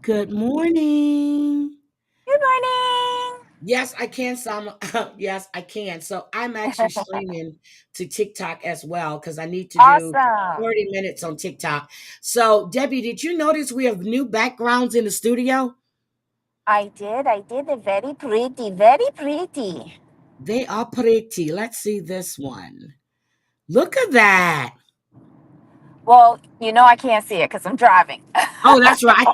Good morning. Good morning. Yes, I can. Yes, I can. So I'm actually streaming to TikTok as well because I need to do Awesome. 30 minutes on TikTok. So, Debbie, did you notice we have new backgrounds in the studio? I did. I did. They're very pretty. Very pretty. They are pretty. Let's see this one. Look at that. Well, I can't see it because I'm driving. Oh, that's right.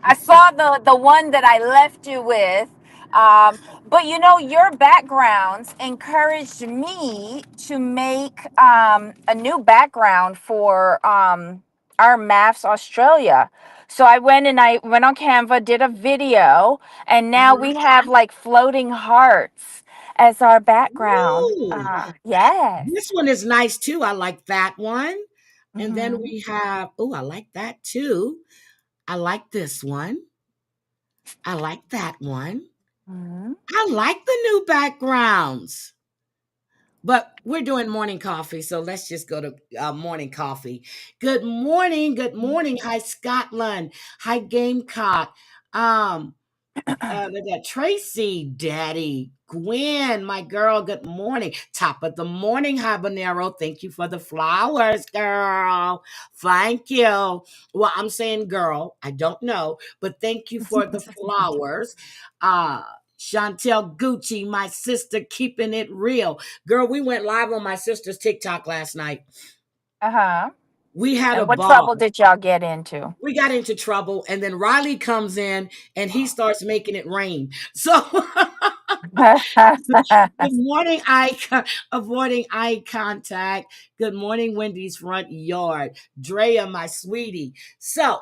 I saw the one that I left you with. But your backgrounds encouraged me to make a new background for our Maths Australia. So I went on Canva, did a video, and now we have like floating hearts as our background. Ooh, Yes. this one is nice too. I like that one. And then Hmm. we have, oh, I like that too. I like this one. I like that one. Hmm. I like the new backgrounds. But we're doing morning coffee, so let's just go to morning coffee. Good morning, good morning. Hi, Scotland. Hi, Gamecock. Um, that Tracy, Daddy, Gwen, my girl. Good morning. Top of the morning, Habanero. Thank you for the flowers, girl. Thank you. Well, I'm saying girl. I don't know, but thank you for the flowers. Uh Chantel Gucci, my sister, keeping it real. Girl, we went live on my sister's TikTok last night. Uh-huh. We had a And what ball. trouble did y'all get into? We got into trouble, and then Riley comes in and he starts making it rain. So good morning, avoiding eye contact. Good morning, Wendy's front yard. Drea, my sweetie. So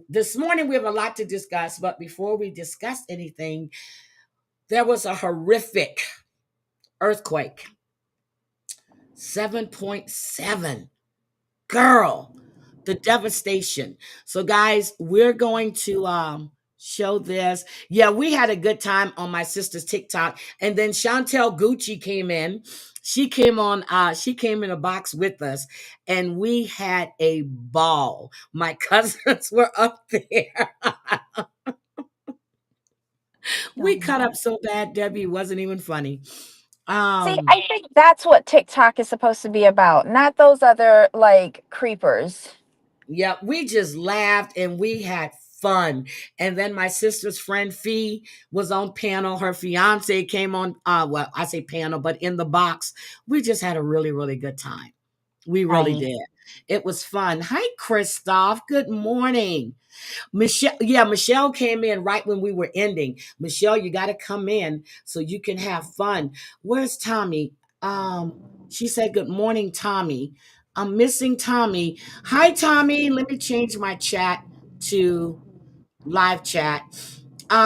this morning we have a lot to discuss, but before we discuss anything, there was a horrific earthquake. 7.7. Girl, the devastation. So guys, we're going to show this. Yeah, we had a good time on my sister's TikTok. And then Chantel Gucci came in. She came in a box with us and we had a ball. My cousins were up there. We cut up so bad, Debbie, it wasn't even funny. See, Um I think that's what TikTok is supposed to be about, not those other like creepers. Yeah, we just laughed and we had fun. And then my sister's friend Fee was on panel. Her fiance came on well, I say panel, but in the box. We just had a really, really good time. We really Nice. did. It was fun. Hi, Christoph. Good morning. Michelle came in right when we were ending. Michelle, you got to come in so you can have fun. Where's Tommy? She said, "Good morning, Tommy." I'm missing Tommy. Hi, Tommy. Let me change my chat to live chat.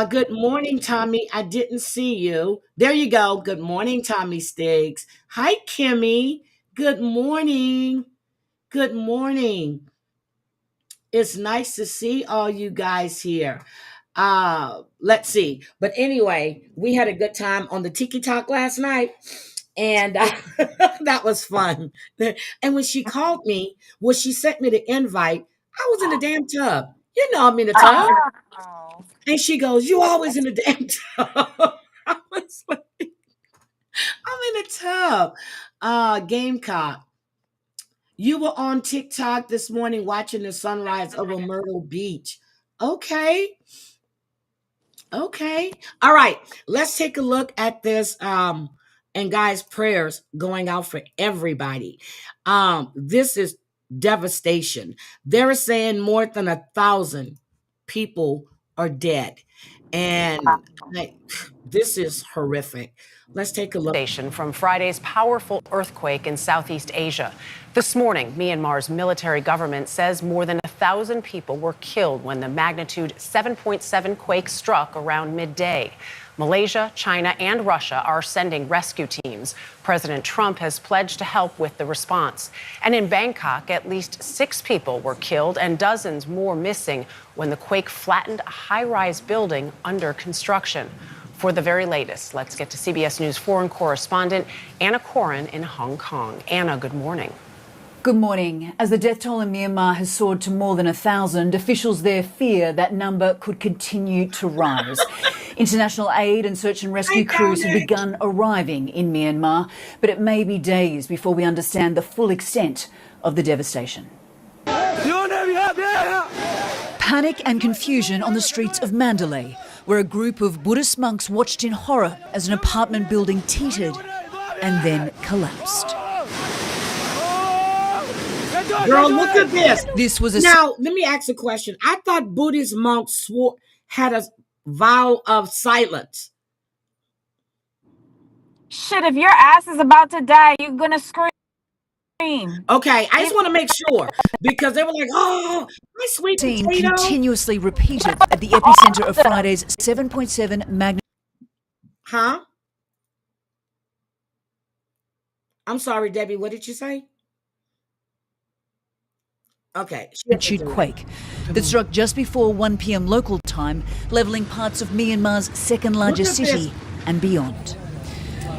Good morning, Tommy. I didn't see you. There you go. Good morning, Tommy Stiggs. Hi, Kimmy. Good morning. Good morning. It's nice to see all you guys here. Let's see. But anyway, we had a good time on the Tiki Talk last night. And that was fun. And when she called me, when she sent me the invite, I was in the damn tub. You know I'm in the tub. Oh. And she goes, "You always in the damn tub." I was like, I'm in the tub. Gamecock. You were on TikTok this morning watching the sunrise over Myrtle Beach. Okay. Okay. All right. Let's take a look at this. And guys, prayers going out for everybody. This is devastation. They're saying more than 1,000 people are dead. And this is horrific. Let's take a look. From Friday's powerful earthquake in Southeast Asia. This morning, Myanmar's military government says more than 1,000 people were killed when the magnitude 7.7 quake struck around midday. Malaysia, China, and Russia are sending rescue teams. President Trump has pledged to help with the response. And in Bangkok, at least 6 people were killed and dozens more missing when the quake flattened a high-rise building under construction. For the very latest, let's get to CBS News foreign correspondent Anna Coren in Hong Kong. Anna, good morning. Good morning. As the death toll in Myanmar has soared to more than 1,000, officials there fear that number could continue to rise. International aid and search and rescue crews have begun arriving in Myanmar, but it may be days before we understand the full extent of the devastation. Panic and confusion on the streets of Mandalay, where a group of Buddhist monks watched in horror as an apartment building teetered and then collapsed. Girl, look at this. This was a Now, let me ask a question. I thought Buddhist monks had a vow of silence. Shit, if your ass is about to die, you're gonna scream. Okay, I just want to make sure because they were like, "Oh, my sweet scene potato." continuously repeated at the epicenter of Friday's 7.7 magnitude. Huh? I'm sorry, Debbie. What did you say? Okay. Magnitude quake that struck just before 1 p.m. local time, leveling parts of Myanmar's second largest city and beyond.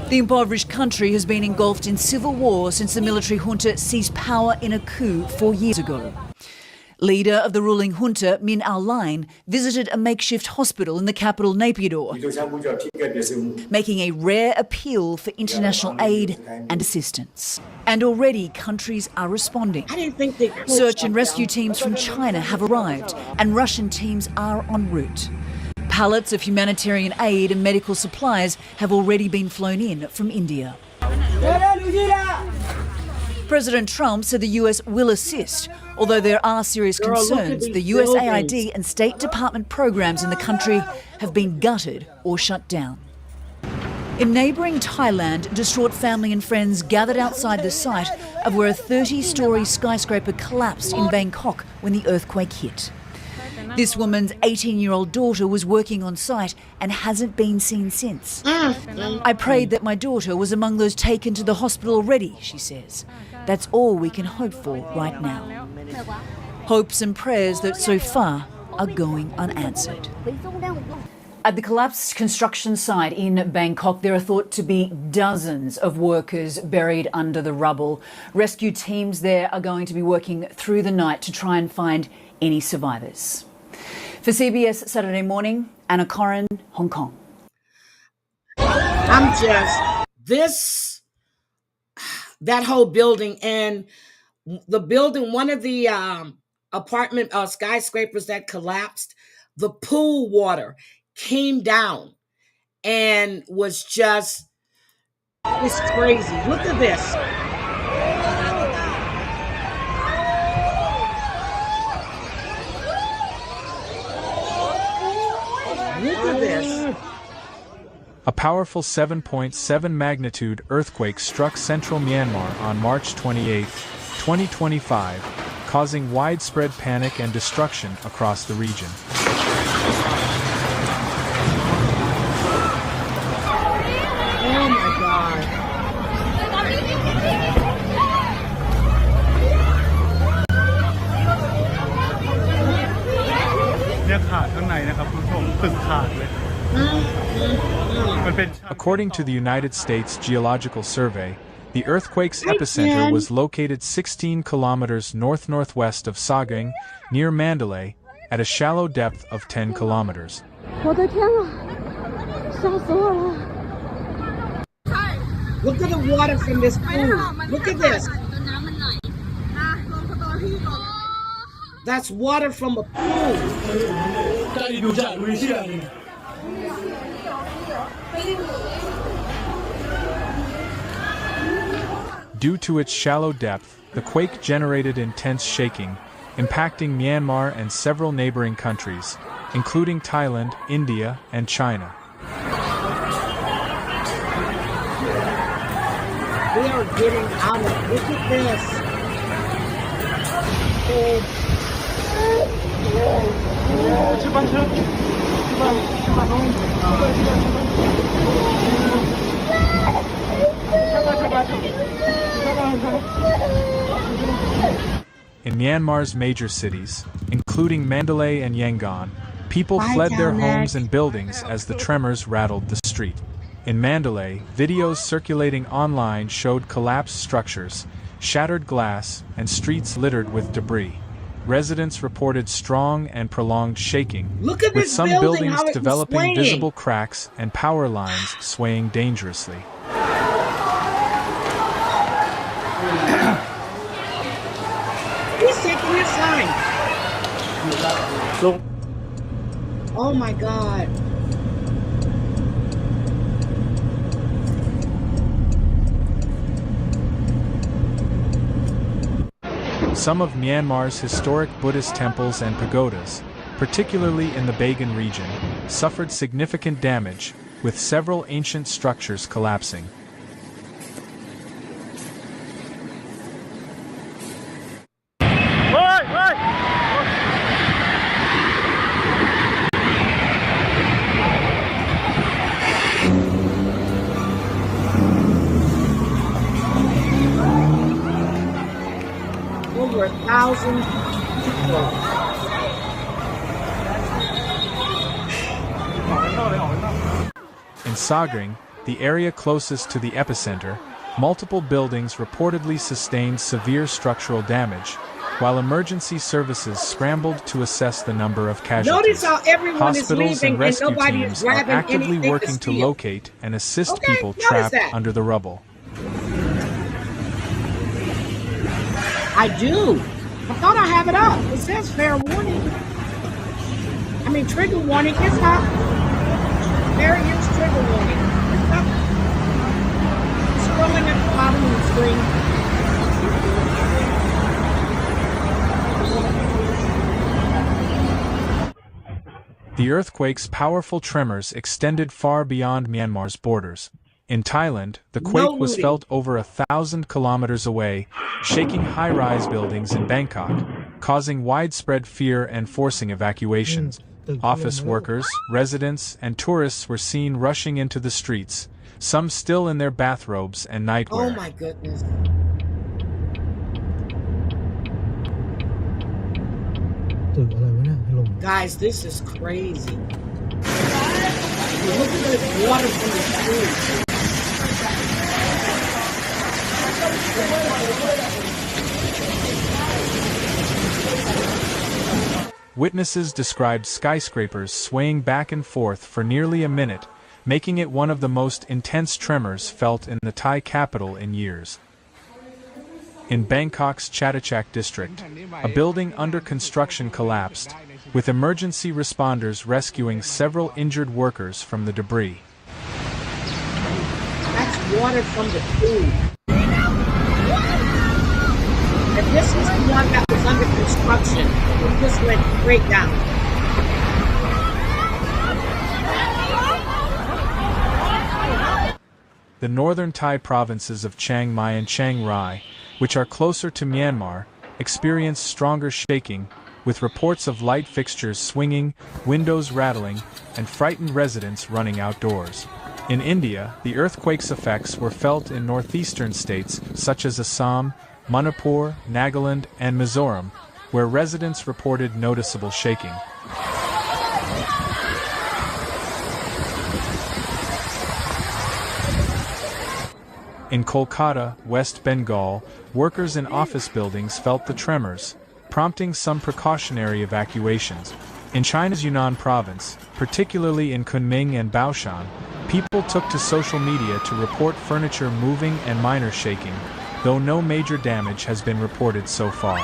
The impoverished country has been engulfed in civil war since the military junta seized power in a coup 4 years ago. Leader of the ruling junta, Min Aung Hlaing, visited a makeshift hospital in the capital, Naypyidaw, making a rare appeal for international aid and assistance. And already countries are responding. I didn't think they could. Search and rescue teams from China have arrived, and Russian teams are en route. Pallets of humanitarian aid and medical supplies have already been flown in from India. President Trump said the US will assist, although there are serious concerns the USAID and State Department programs in the country have been gutted or shut down. In neighbouring Thailand, distraught family and friends gathered outside the site of where a 30-storey skyscraper collapsed in Bangkok when the earthquake hit. This woman's 18-year-old daughter was working on site and hasn't been seen since. I prayed that my daughter was among those taken to the hospital already, she says. That's all we can hope for right now. Hopes and prayers that so far are going unanswered. At the collapsed construction site in Bangkok, there are thought to be dozens of workers buried under the rubble. Rescue teams there are going to be working through the night to try and find any survivors. For CBS Saturday Morning, Anna Corrin, Hong Kong. That whole building and the building, one of the apartment skyscrapers that collapsed, the pool water came down and was just, it's crazy. Look at this. Look at this. A powerful 7.7 magnitude earthquake struck central Myanmar on March 28, 2025, causing widespread panic and destruction across the region. Oh my God. According to the United States Geological Survey, the earthquake's epicenter was located 16 kilometers north-northwest of Sagaing, near Mandalay, at a shallow depth of 10 kilometers. Look at the water from this pool. Look at this. That's water from a pool. Due to its shallow depth, the quake generated intense shaking, impacting Myanmar and several neighboring countries, including Thailand, India, and China. We are getting out of it. Look at this. In Myanmar's major cities, including Mandalay and Yangon, people fled their homes and buildings as the tremors rattled the street. In Mandalay, videos circulating online showed collapsed structures, shattered glass, and streets littered with debris. Residents reported strong and prolonged shaking, Look at with this some building, buildings how it was developing swaying. visible cracks and power lines swaying dangerously. He's taking his time. Oh my God. Some of Myanmar's historic Buddhist temples and pagodas, particularly in the Bagan region, suffered significant damage, with several ancient structures collapsing. Over 1,000 people. In Sagring, the area closest to the epicenter, multiple buildings reportedly sustained severe structural damage, while emergency services scrambled to assess the number of casualties. Notice how everyone is Hospitals leaving and rescue and nobody teams is are grabbing actively anything working to steal. locate and assist Okay, people notice trapped that. under the rubble. I do. I thought I have it up. It says fair warning. I mean, trigger warning. It's up. Fair use trigger warning. It's up. Scrolling at the bottom of the screen. The earthquake's powerful tremors extended far beyond Myanmar's borders. In Thailand, the quake was looting. felt over 1,000 kilometers away, shaking high-rise buildings in Bangkok, causing widespread fear and forcing evacuations. Office workers, residents, and tourists were seen rushing into the streets, some still in their bathrobes and Oh nightwear. my goodness. Guys, this is crazy. Look at this water from the street. Witnesses described skyscrapers swaying back and forth for nearly a minute, making it one of the most intense tremors felt in the Thai capital in years. In Bangkok's Chatuchak district, a building under construction collapsed, with emergency responders rescuing several injured workers from the debris. That's water from the pool. And this is the one that was under construction. It just went straight down. The northern Thai provinces of Chiang Mai and Chiang Rai, which are closer to Myanmar, experienced stronger shaking, with reports of light fixtures swinging, windows rattling, and frightened residents running outdoors. In India, the earthquake's effects were felt in northeastern states such as Assam, Manipur, Nagaland, and Mizoram, where residents reported noticeable shaking. In Kolkata, West Bengal, workers in office buildings felt the tremors, prompting some precautionary evacuations. In China's Yunnan province, particularly in Kunming and Baoshan, people took to social media to report furniture moving and minor shaking, though no major damage has been reported so far.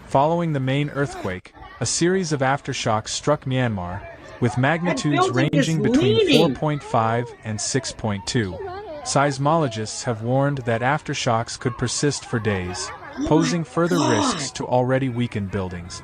Following the main earthquake, a series of aftershocks struck Myanmar, with magnitudes building is ranging between leaning. 4.5 and 6.2. Seismologists have warned that aftershocks could persist for days, posing further God. risks to already weakened buildings.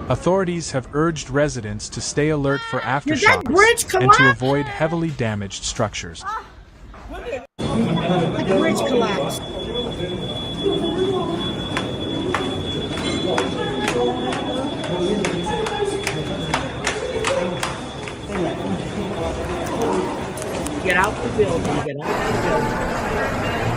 Authorities have urged residents to stay alert for that aftershocks bridge and to collapse? avoid heavily damaged structures. The bridge collapsed. Get out the building. Get out the building.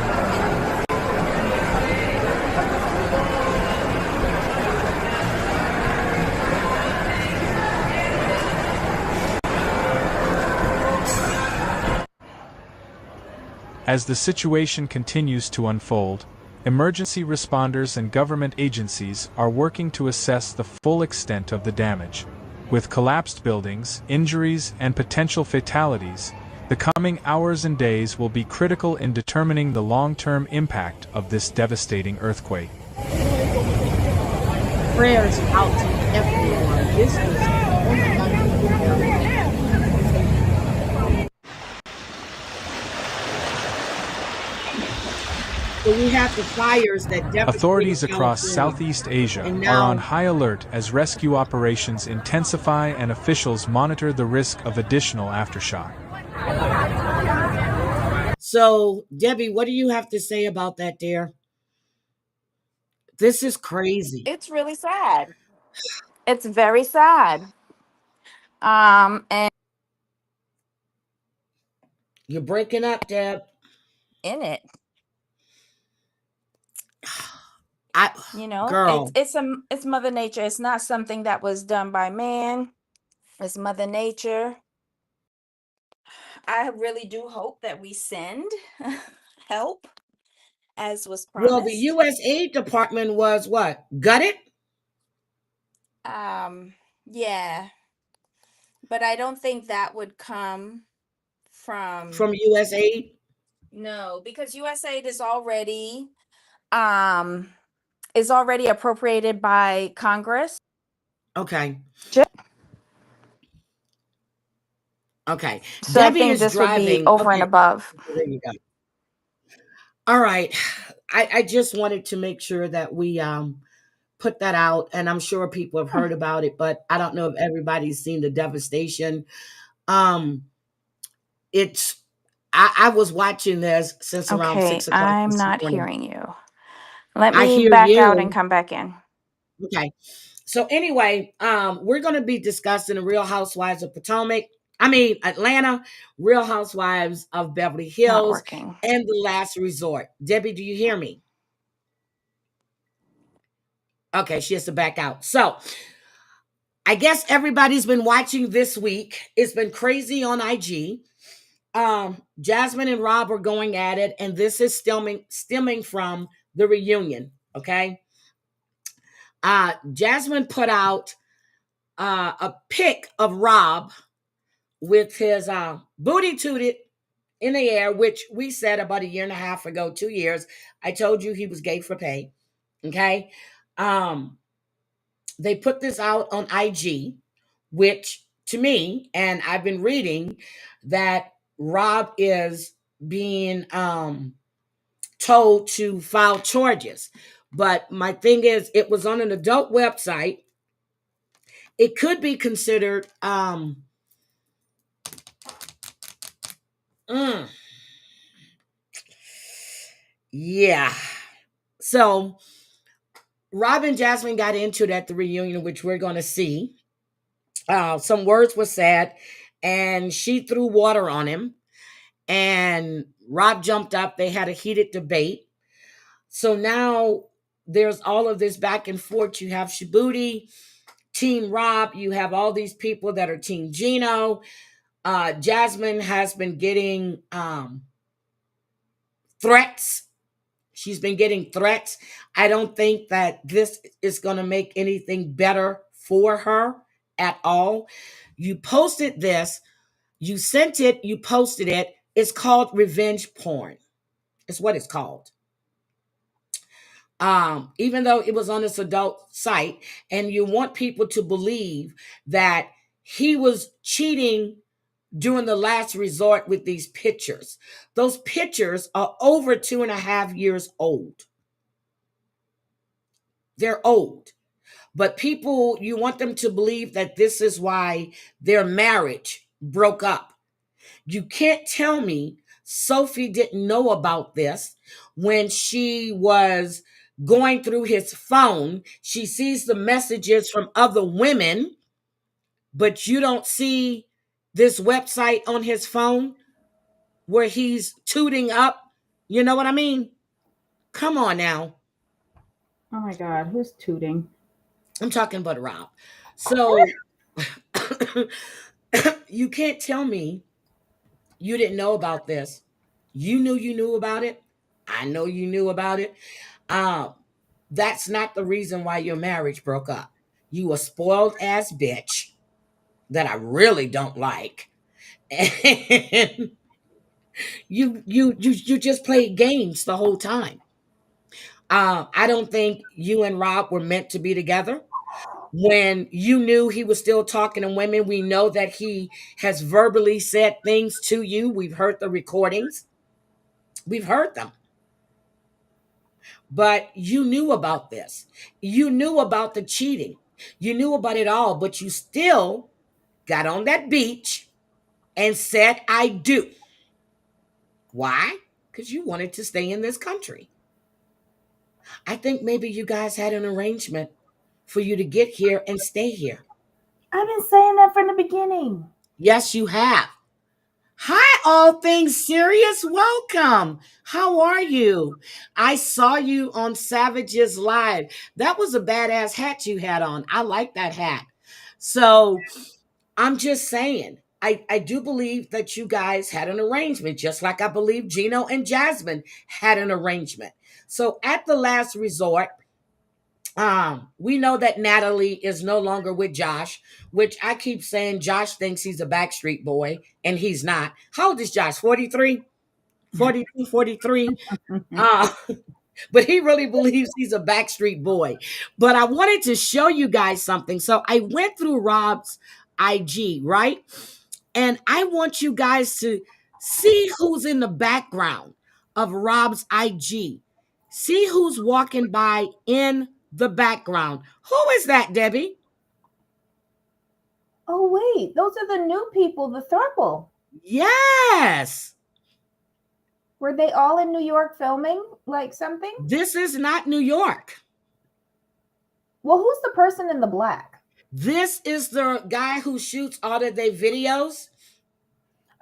As the situation continues to unfold, emergency responders and government agencies are working to assess the full extent of the damage. With collapsed buildings, injuries, and potential fatalities, the coming hours and days will be critical in determining the long-term impact of this devastating earthquake. Prayers out to everyone. This is, oh my God. So we have the fires that devastated Authorities across California. Southeast Asia And are on now- high alert as rescue operations intensify and officials monitor the risk of additional aftershock. So, Debbie, what do you have to say about that, dear? This is crazy. It's really sad. It's very sad. And You're breaking up, Deb. in it, You know, girl. it's Mother Nature. It's not something that was done by man. It's Mother Nature. I really do hope that we send help, as was promised. Well, the U.S. Aid Department was what? Gutted? Yeah, but I don't think that would come from U.S. Aid? No, because USAID is already appropriated by Congress. Okay. Okay. So Debbie I think is this driving. would be over and above. There you go. All right. I just wanted to make sure that we put that out, and I'm sure people have heard about it, but I don't know if everybody's seen the devastation. I was watching this since around 6 o'clock. I'm this not morning. hearing you. Let I me hear back out you. and come back in. Okay. So anyway, we're going to be discussing the Real Housewives of Atlanta, Real Housewives of Beverly Not Hills, working. and The Last Resort. Debbie, do you hear me? Okay, she has to back out. So I guess everybody's been watching this week. It's been crazy on IG. Jasmine and Rob are going at it, and this is stemming from the reunion. Okay. Jasmine put out a pic of Rob with his booty tooted in the air, which we said about 1.5 years ago, 2 years. I told you he was gay for pay. Okay. They put this out on IG, which to me, and I've been reading that Rob is being told to file charges. But my thing is, it was on an adult website. It could be considered yeah. So Rob and Jasmine got into it at the reunion, which we're going to see. Some words were said, and she threw water on him, and Rob jumped up. They had a heated debate. So now there's all of this back and forth. You have Shabuti, Team Rob. You have all these people that are Team Gino. Jasmine has been getting threats. She's been getting threats. I don't think that this is going to make anything better for her at all. You posted this. You sent it. You posted it. It's called revenge porn. It's what it's called. Even though it was on this adult site, and you want people to believe that he was cheating during the last resort with these pictures. Those pictures are over 2.5 years old. They're old. But people, you want them to believe that this is why their marriage broke up. You can't tell me Sophie didn't know about this when she was going through his phone. She sees the messages from other women, but you don't see this website on his phone where he's tooting up. You know what I mean? Come on now. Oh my God, who's tooting? I'm talking about Rob. So you can't tell me you didn't know about this You knew about it. I know you knew about it. Um, that's not the reason why your marriage broke up. You a spoiled ass bitch that I really don't like. And you just played games the whole time. I don't think you and Rob were meant to be together. When you knew he was still talking to women, we know that he has verbally said things to you. We've heard the recordings. We've heard them. But you knew about this. You knew about the cheating. You knew about it all, but you still got on that beach and said, I do. Why? Because you wanted to stay in this country. I think maybe you guys had an arrangement for you to get here and stay here. I've been saying that from the beginning. Yes, you have. Hi, All Things Serious. Welcome. How are you? I saw you on Savages Live. That was a badass hat you had on. I like that hat. So I'm just saying, I do believe that you guys had an arrangement, just like I believe Gino and Jasmine had an arrangement. So at the last resort, we know that Natalie is no longer with Josh, which I keep saying Josh thinks he's a Backstreet Boy, and he's not. How old is Josh? 43? 42, 43? Uh, but he really believes he's a Backstreet Boy. But I wanted to show you guys something. So I went through Rob's IG, right? And I want you guys to see who's in the background of Rob's IG. See who's walking by in the background. Who is that, Debbie? Oh, wait. Those are the new people, the throuple. Yes. Were they all in New York filming like something? This is not New York. Well, who's the person in the black? This is the guy who shoots all of their videos.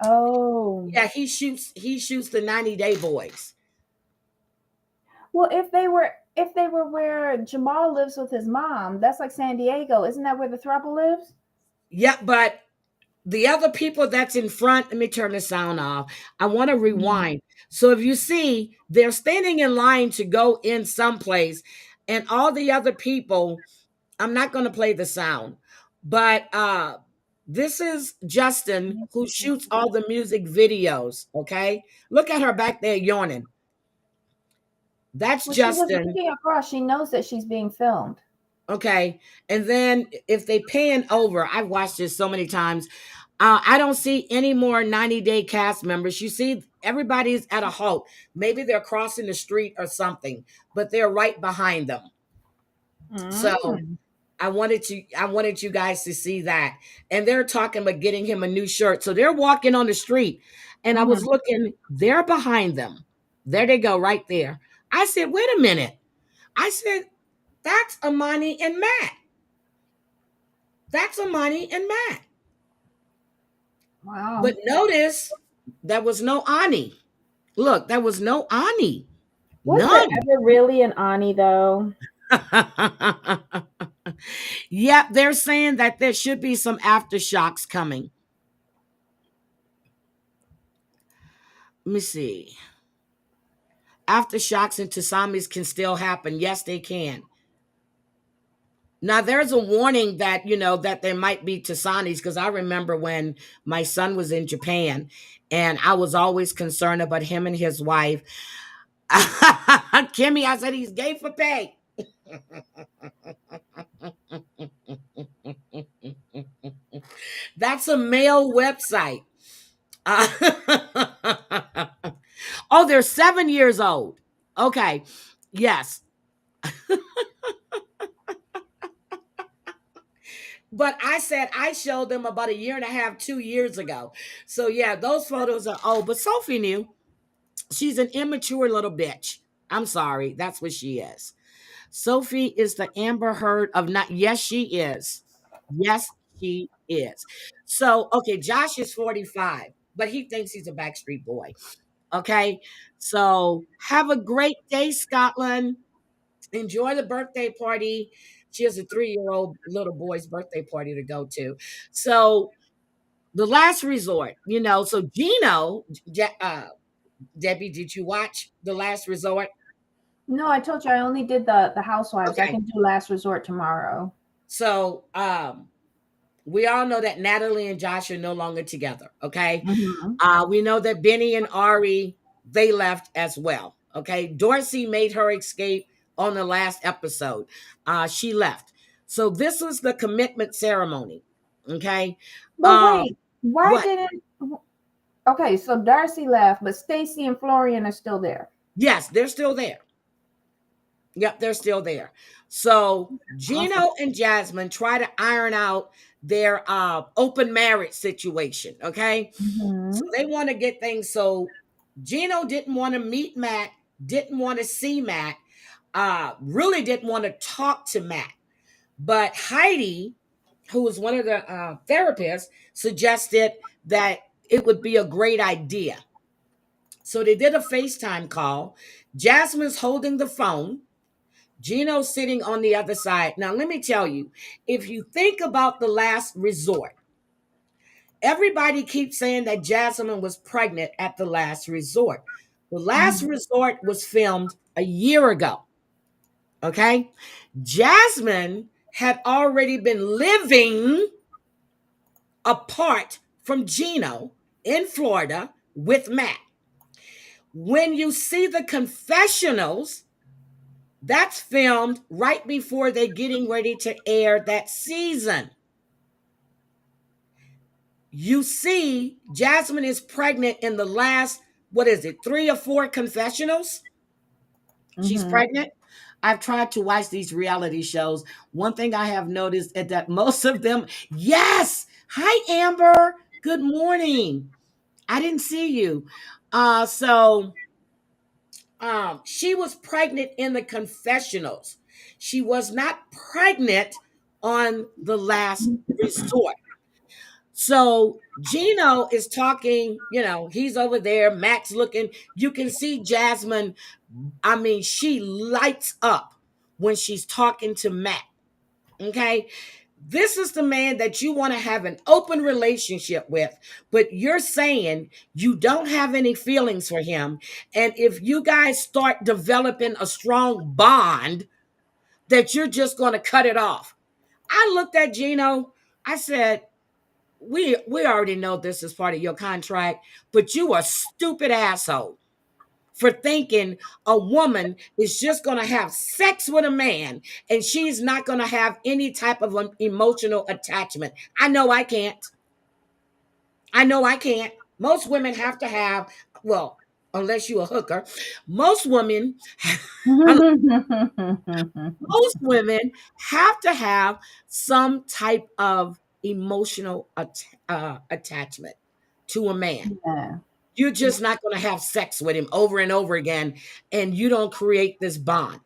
Oh. Yeah, he shoots the 90 Day Boys. Well, if they were where Jamal lives with his mom, that's like San Diego. Isn't that where the throuple lives? Yeah, but the other people that's in front, let me turn the sound off. I want to rewind. So if you see, they're standing in line to go in someplace, and all the other people, I'm not going to play the sound, but this is Justin who shoots all the music videos. Okay, look at her back there yawning. That's Justin. She was looking across. She knows that she's being filmed. Okay, and then if they pan over, I've watched this so many times. I don't see any more 90 Day cast members. You see, everybody's at a halt. Maybe they're crossing the street or something, but they're right behind them. So I wanted you guys to see that. And they're talking about getting him a new shirt. So they're walking on the street, and I was looking, they're behind them. There they go, right there. I said, wait a minute. I said, that's Amani and Matt. That's Amani and Matt. Wow. But notice there was no Ani. Look, there was no Ani. Was there ever really an Ani though? Yep, they're saying that there should be some aftershocks coming. Let me see. Aftershocks and tsunamis can still happen. Yes, they can. Now, there's a warning that, that there might be tsunamis, because I remember when my son was in Japan, and I was always concerned about him and his wife. Kimmy, I said he's gay for pay. That's a male website. Oh, they're 7 years old. Okay. Yes. But I said I showed them about 1.5 years, 2 years ago. So yeah, those photos are old. But Sophie knew. She's an immature little bitch. I'm sorry. That's what she is. Sophie is the Amber Heard of not. Yes, she is. Yes, she is. So, okay, Josh is 45, but he thinks he's a Backstreet Boy. Okay. So have a great day, Scotland. Enjoy the birthday party. She has a 3-year-old little boy's birthday party to go to. So the last resort, so Gino, Debbie, did you watch The Last Resort? No, I told you I only did the Housewives. I Okay. can do Last Resort tomorrow. So we all know that Natalie and Josh are no longer together. Okay. We know that Benny and Ari, they left as well. Okay. Dorsey made her escape on the last episode. She left. So this was the commitment ceremony. Okay. But wait, why what? didn't Okay, so Darcy left, but Stacy and Florian are still there. Yes, they're still there. Yep, they're still there. So Gino and Jasmine try to iron out their open marriage situation. Okay. So they want to get things. So Gino didn't want to meet Matt, didn't want to see Matt, really didn't want to talk to Matt. But Heidi, who was one of the therapists, suggested that it would be a great idea. So they did a FaceTime call. Jasmine's holding the phone. Gino's sitting on the other side. Now, let me tell you, if you think about The Last Resort, everybody keeps saying that Jasmine was pregnant at The Last Resort. The Last Resort was filmed a year ago. Okay? Jasmine had already been living apart from Gino in Florida with Matt. When you see the confessionals, that's filmed right before they're getting ready to air that season. You see, Jasmine is pregnant in the last, 3 or 4 confessionals? She's pregnant. I've tried to watch these reality shows. One thing I have noticed is that most of them, yes. Hi, Amber. Good morning. I didn't see you. She was pregnant in the confessionals. She was not pregnant on The Last Resort. So Gino is talking, he's over there. Matt's looking. You can see Jasmine. I mean, she lights up when she's talking to Matt. Okay. This is the man that you want to have an open relationship with, but you're saying you don't have any feelings for him. And if you guys start developing a strong bond, that you're just going to cut it off. I looked at Gino. I said, we already know this is part of your contract, but you a stupid asshole for thinking a woman is just going to have sex with a man and she's not going to have any type of emotional attachment. I know I can't. Most women have to have, well, unless you're a hooker, most women have to have some type of emotional attachment to a man. Yeah. You're just not going to have sex with him over and over again, and you don't create this bond.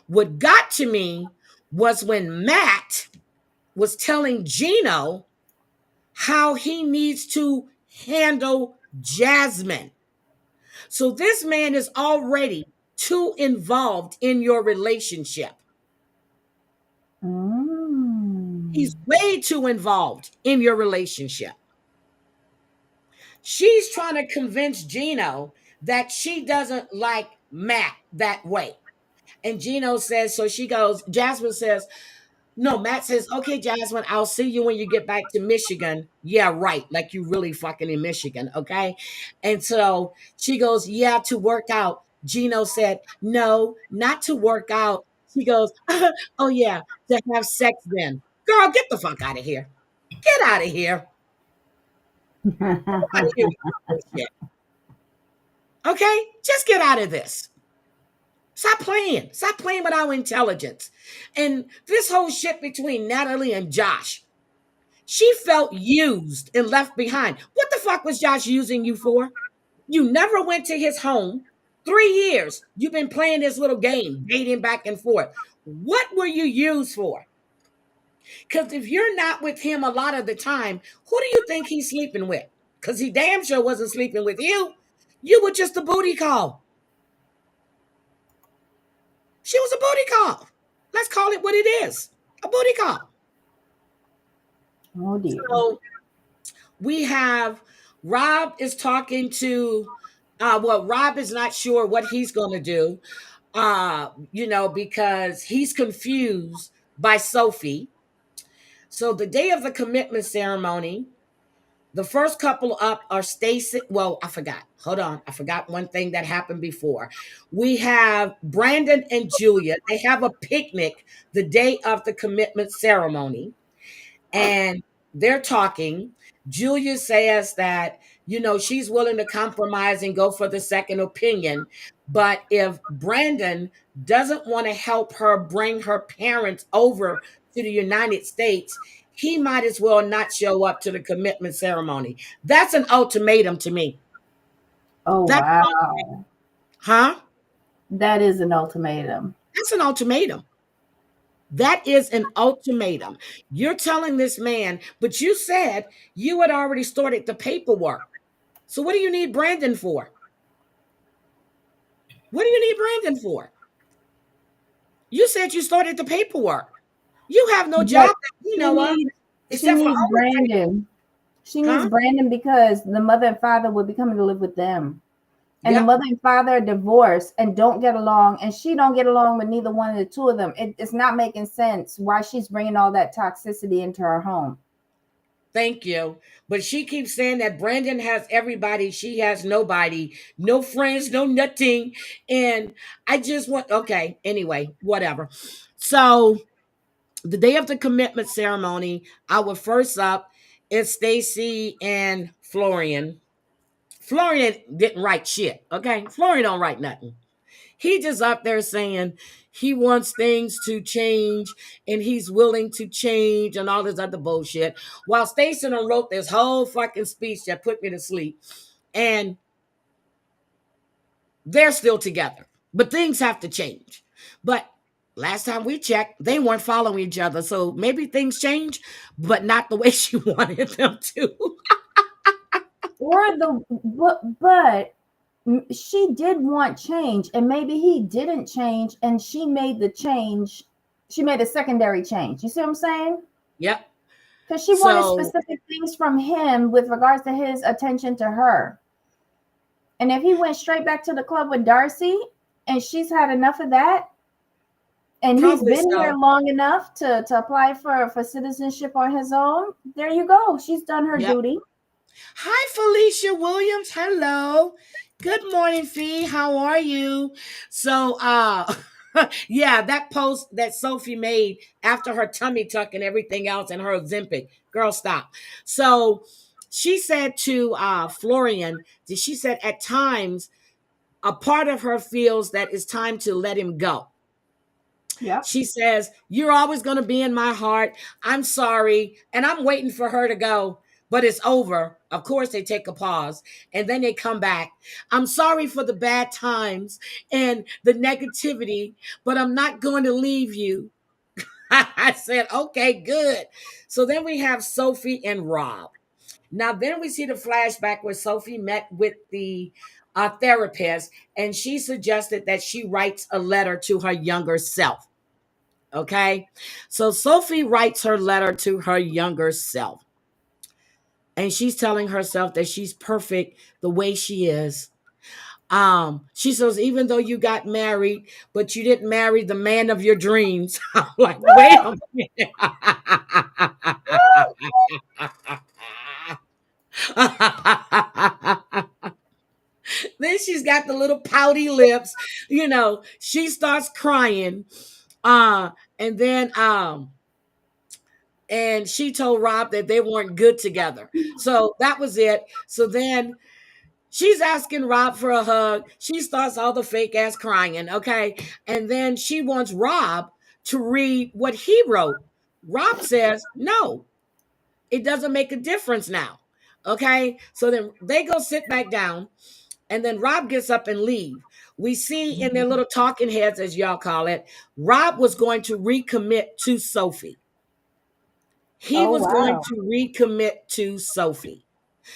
What got to me was when Matt was telling Gino how he needs to handle Jasmine. So this man is already too involved in your relationship. He's way too involved in your relationship. She's trying to convince Gino that she doesn't like Matt that way. And Gino says, so she goes, Jasmine says, no, Matt says, okay, Jasmine, I'll see you when you get back to Michigan. Yeah, right. Like you really fucking in Michigan. Okay. And so she goes, yeah, to work out. Gino said, no, not to work out. She goes, oh yeah, to have sex then. Girl, get the fuck out of here. Get out of here. Okay, just get out of this. Stop playing. Stop playing with our intelligence. And this whole shit between Natalie and Josh, she felt used and left behind. What the fuck was Josh using you for? You never went to his home. 3 years you've been playing this little game, dating back and forth. What were you used for? Because if you're not with him a lot of the time, who do you think he's sleeping with? Because he damn sure wasn't sleeping with you. You were just a booty call. She was a booty call. Let's call it what it is. A booty call. Oh dear. So we have Rob is talking to Well, Rob is not sure what he's going to do, because he's confused by Sophie. So the day of the commitment ceremony, the first couple up are Stacy. Well, I forgot. Hold on. I forgot one thing that happened before. We have Brandon and Julia. They have a picnic the day of the commitment ceremony, and they're talking. Julia says that, she's willing to compromise and go for the second opinion. But if Brandon doesn't want to help her bring her parents over to the United States, he might as well not show up to the commitment ceremony. That's an ultimatum to me. Oh, That's wow. Huh? That is an ultimatum. That's an ultimatum. That is an ultimatum. You're telling this man, but you said you had already started the paperwork. So what do you need Brandon for? What do you need Brandon for? You said you started the paperwork. You have no job that you know of, She except for needs Brandon. She needs Huh? Brandon because the mother and father will be coming to live with them. And the Yep. mother and father are divorced and don't get along, and she don't get along with neither one of the two of them. It's not making sense why she's bringing all that toxicity into her home. Thank you. But she keeps saying that Brandon has everybody. She has nobody, no friends, no nothing. And I just want, okay, anyway, whatever. So the day of the commitment ceremony, our first up is Stacy and Florian. Florian didn't write shit, okay? Florian don't write nothing. He just up there saying he wants things to change and he's willing to change and all this other bullshit. While Stacey wrote this whole fucking speech that put me to sleep. And they're still together. But things have to change. But last time we checked, they weren't following each other. So maybe things change, but not the way she wanted them to. But she did want change, and maybe he didn't change, and she made the change. She made a secondary change. You see what I'm saying? Yep. Because she wanted specific things from him with regards to his attention to her. And if he went straight back to the club with Darcy and she's had enough of that, and Probably he's been here long enough to apply for citizenship on his own, there you go. She's done her duty. Hi, Felicia Williams. Hello. Good morning, Fee. How are you? So, yeah, that post that Sophie made after her tummy tuck and everything else and her Ozempic. Girl, stop. So she said to Florian, she said at times a part of her feels that it's time to let him go. Yeah. She says, "You're always going to be in my heart. I'm sorry." And I'm waiting for her to go, but it's over. Of course, they take a pause and then they come back. "I'm sorry for the bad times and the negativity, but I'm not going to leave you." I said, okay, good. So then we have Sophie and Rob. Now, then we see the flashback where Sophie met with the therapist, and she suggested that she writes a letter to her younger self. Okay. So Sophie writes her letter to her younger self. And she's telling herself that she's perfect the way she is. She says, even though you got married, but you didn't marry the man of your dreams. I'm like, wait a minute. Then she's got the little pouty lips, she starts crying. And then and she told Rob that they weren't good together. So that was it. So then she's asking Rob for a hug. She starts all the fake ass crying, okay? And then she wants Rob to read what he wrote. Rob says, no, it doesn't make a difference now. Okay? So then they go sit back down, and then Rob gets up and leave. We see in their little talking heads, as y'all call it, Rob was going to recommit to Sophie. He was going to recommit to Sophie.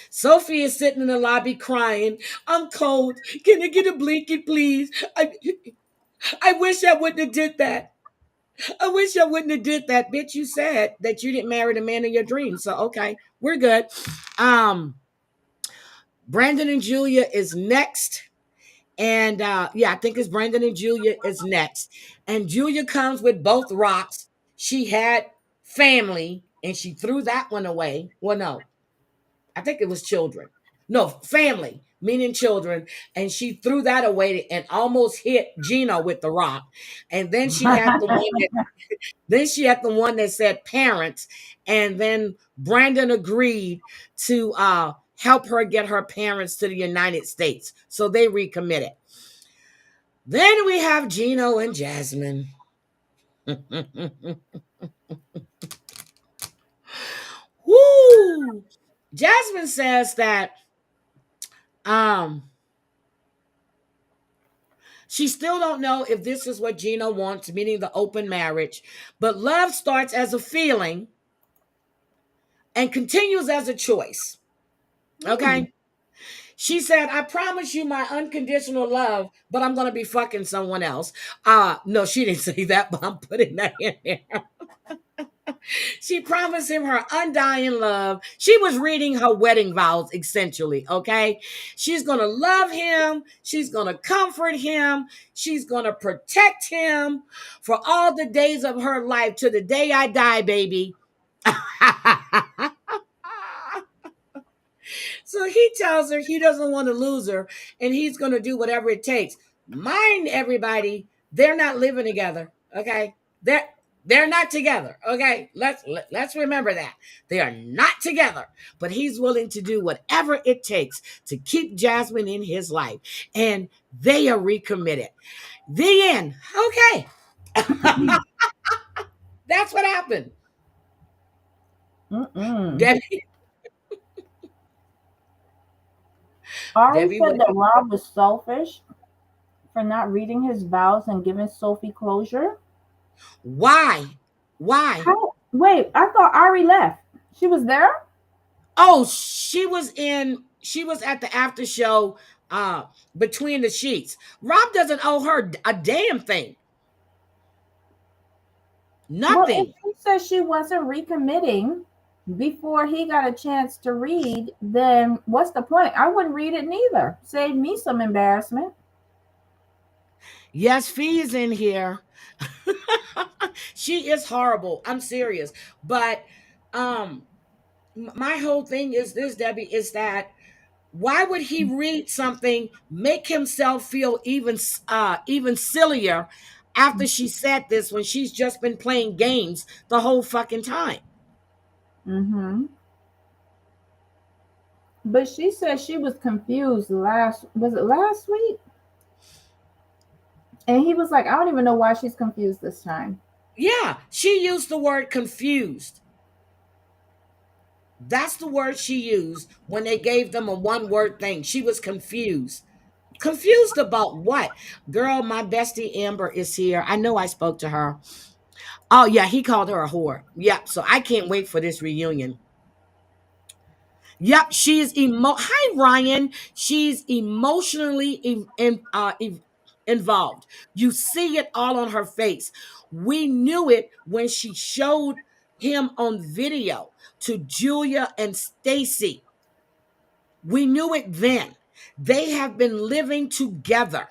Sophie is sitting in the lobby crying. "I'm cold. Can I get a blanket, please? I wish I wouldn't have did that. I wish I wouldn't have did that." Bitch, you said that you didn't marry the man of your dreams. So okay, we're good. Brandon and Julia is next. And yeah, I think it's Brandon and Julia is next. And Julia comes with both rocks. She had family and she threw that one away. Well, no, I think it was children. No, family, meaning children. And she threw that away and almost hit Gino with the rock. And then she had the one that said parents. And then Brandon agreed to help her get her parents to the United States. So they recommitted. Then we have Gino and Jasmine. Woo! Jasmine says that she still don't know if this is what Gino wants, meaning the open marriage, but love starts as a feeling and continues as a choice. Okay? She said, I promise you my unconditional love, but I'm going to be fucking someone else. No, she didn't say that, but I'm putting that in there. She promised him her undying love. She was reading her wedding vows, essentially, okay? She's going to love him. She's going to comfort him. She's going to protect him for all the days of her life to the day I die, baby. So he tells her he doesn't want to lose her, and he's going to do whatever it takes. Mind everybody, they're not living together, okay? They're not together, okay? Let's remember that. They are not together, but he's willing to do whatever it takes to keep Jasmine in his life, and they are recommitted. The end. Okay. That's what happened. Debbie. Ari said that Rob was selfish for not reading his vows and giving Sophie closure. Why? Wait, I thought Ari left. She was there? Oh, she was at the after show Between the Sheets. Rob doesn't owe her a damn thing. Nothing. Well, if she says she wasn't recommitting before he got a chance to read, then what's the point? I wouldn't read it neither. Save me some embarrassment. Yes, Fee is in here. She is horrible. I'm serious. But my whole thing is this, Debbie, is that why would he read something, make himself feel even sillier after she said this when she's just been playing games the whole fucking time? But she said she was confused last week? And he was like, I don't even know why she's confused this time. Yeah, she used the word confused. That's the word she used when they gave them a one-word thing. She was confused. Confused about what? Girl, my bestie Amber is here. I know I spoke to her. Oh, yeah, he called her a whore. Yep, so I can't wait for this reunion. Yep, she is Hi, Ryan. She's emotionally involved. You see it all on her face. We knew it when she showed him on video to Julia and Stacy. We knew it then. They have been living together.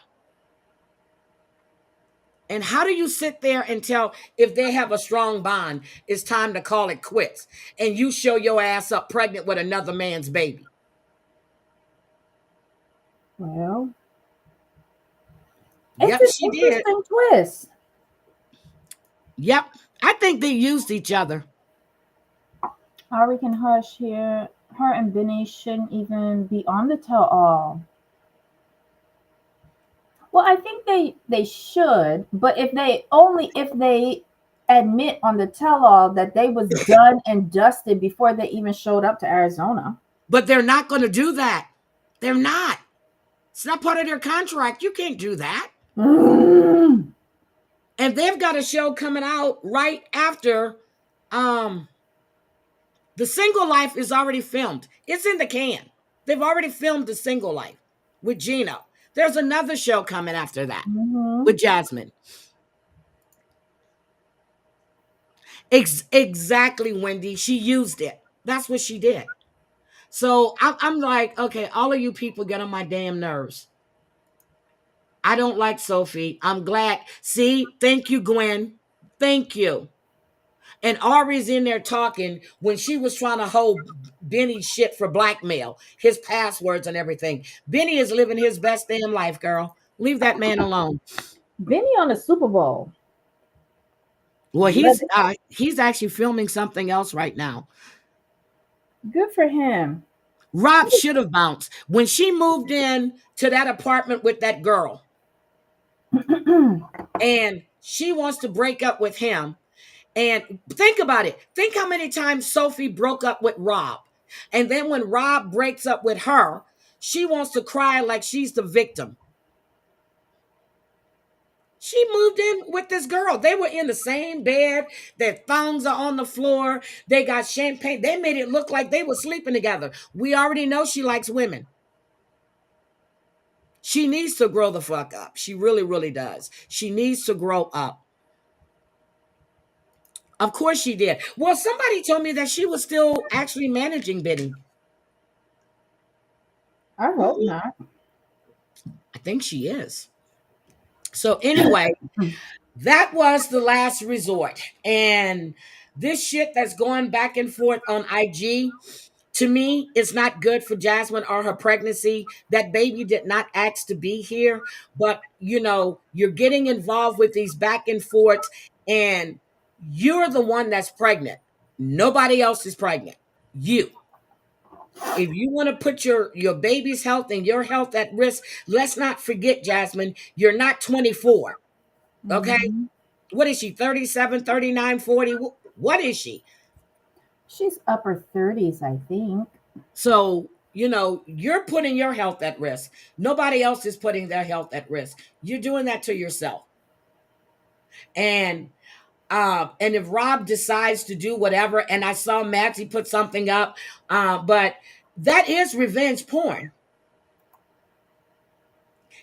And how do you sit there and tell if they have a strong bond, it's time to call it quits, and you show your ass up pregnant with another man's baby? Well, yep, it's she an interesting did. Twist. Yep, I think they used each other. Ari can hush here. Her and Benny shouldn't even be on the tell-all. Well, I think they should, but if they admit on the tell-all that they was done and dusted before they even showed up to Arizona. But they're not going to do that. They're not. It's not part of their contract. You can't do that. And they've got a show coming out right after The Single Life is already filmed. It's in the can. They've already filmed The Single Life with Gino. There's another show coming after that with Jasmine. Exactly, Wendy. She used it. That's what she did. So I'm like, okay, all of you people get on my damn nerves. I don't like Sophie. I'm glad. See, thank you, Gwen. Thank you. And Ari's in there talking when she was trying to hold Benny's shit for blackmail, his passwords and everything. Benny is living his best damn life, girl. Leave that man alone. Benny on the Super Bowl. Well, he's actually filming something else right now. Good for him. Rob should have bounced when she moved in to that apartment with that girl. And she wants to break up with him. And think about it. Think how many times Sophie broke up with Rob. And then when Rob breaks up with her, she wants to cry like she's the victim. She moved in with this girl. They were in the same bed. Their thumbs are on the floor. They got champagne. They made it look like they were sleeping together. We already know she likes women. She needs to grow the fuck up. She really, really does. She needs to grow up. Of course she did. Well, somebody told me that she was still actually managing Benny. I hope not. I think she is. So anyway, that was the last resort. And this shit that's going back and forth on IG, to me, is not good for Jasmine or her pregnancy. That baby did not ask to be here. But, you know, you're getting involved with these back and forths, and you're the one that's pregnant. Nobody else is pregnant. You. If you want to put your baby's health and your health at risk, let's not forget, Jasmine, you're not 24. Okay? Mm-hmm. What is she, 37, 39, 40? What is she? She's upper 30s, I think. So, you know, you're putting your health at risk. Nobody else is putting their health at risk. You're doing that to yourself. And if Rob decides to do whatever, and I saw Maxie put something up, but that is revenge porn.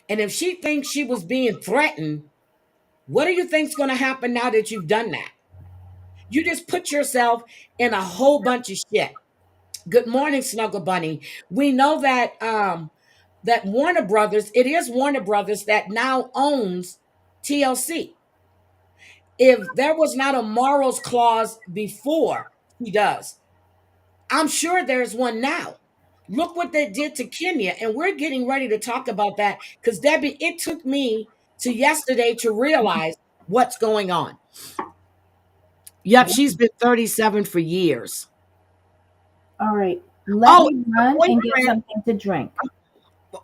And if she thinks she was being threatened, what do you think's going to happen now that you've done that? You just put yourself in a whole bunch of shit. Good morning, Snuggle Bunny. We know that that Warner Brothers, it is Warner Brothers that now owns TLC. If there was not a morals clause before, he does. I'm sure there's one now. Look what they did to Kenya, and we're getting ready to talk about that because, Debbie, it took me to yesterday to realize what's going on. Yep, she's been 37 for years. All right, let me run and get something to drink.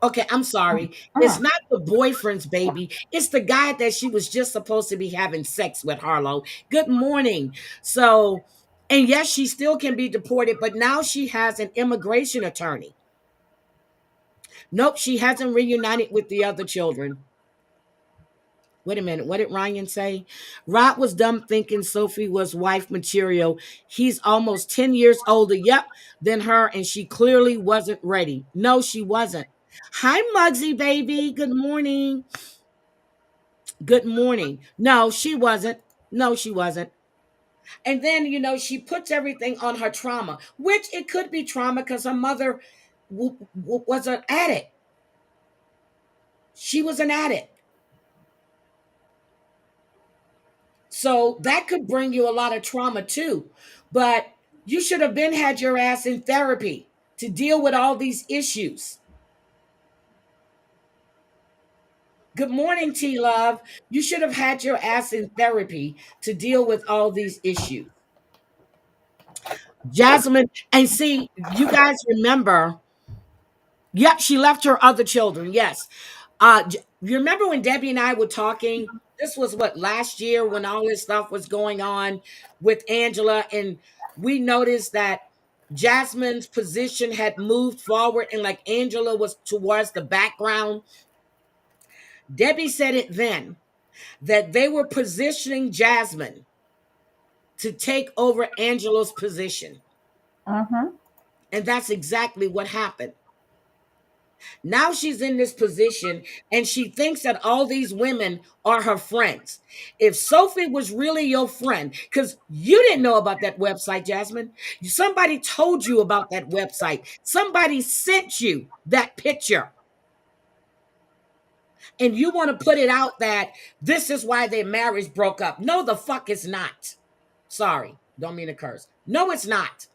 Okay, I'm sorry. It's not the boyfriend's baby. It's the guy that she was just supposed to be having sex with, Harlow. Good morning. So, and yes, she still can be deported, but now she has an immigration attorney. Nope, she hasn't reunited with the other children. Wait a minute. What did Ryan say? Rod was dumb thinking Sophie was wife material. He's almost 10 years older, than her, and she clearly wasn't ready. No, she wasn't. Hi, Muggsy, baby. Good morning. Good morning. No, she wasn't. No, she wasn't. And then, you know, she puts everything on her trauma, which it could be trauma because her mother was an addict. She was an addict. So that could bring you a lot of trauma too. But you should have been had your ass in therapy to deal with all these issues. Good morning, T-Love. You should have had your ass in therapy to deal with all these issues. Jasmine, and see, you guys remember, yep, she left her other children, yes. You remember when Debbie and I were talking? This was what, last year when all this stuff was going on with Angela, and we noticed that Jasmine's position had moved forward and like Angela was towards the background. Debbie said it then that they were positioning Jasmine to take over Angela's position. And that's exactly what happened. Now she's in this position and she thinks that all these women are her friends. If Sophie was really your friend, because you didn't know about that website, Jasmine, somebody told you about that website. Somebody sent you that picture. And you want to put it out that this is why their marriage broke up. No, the fuck it's not. Sorry, don't mean to curse. No, it's not.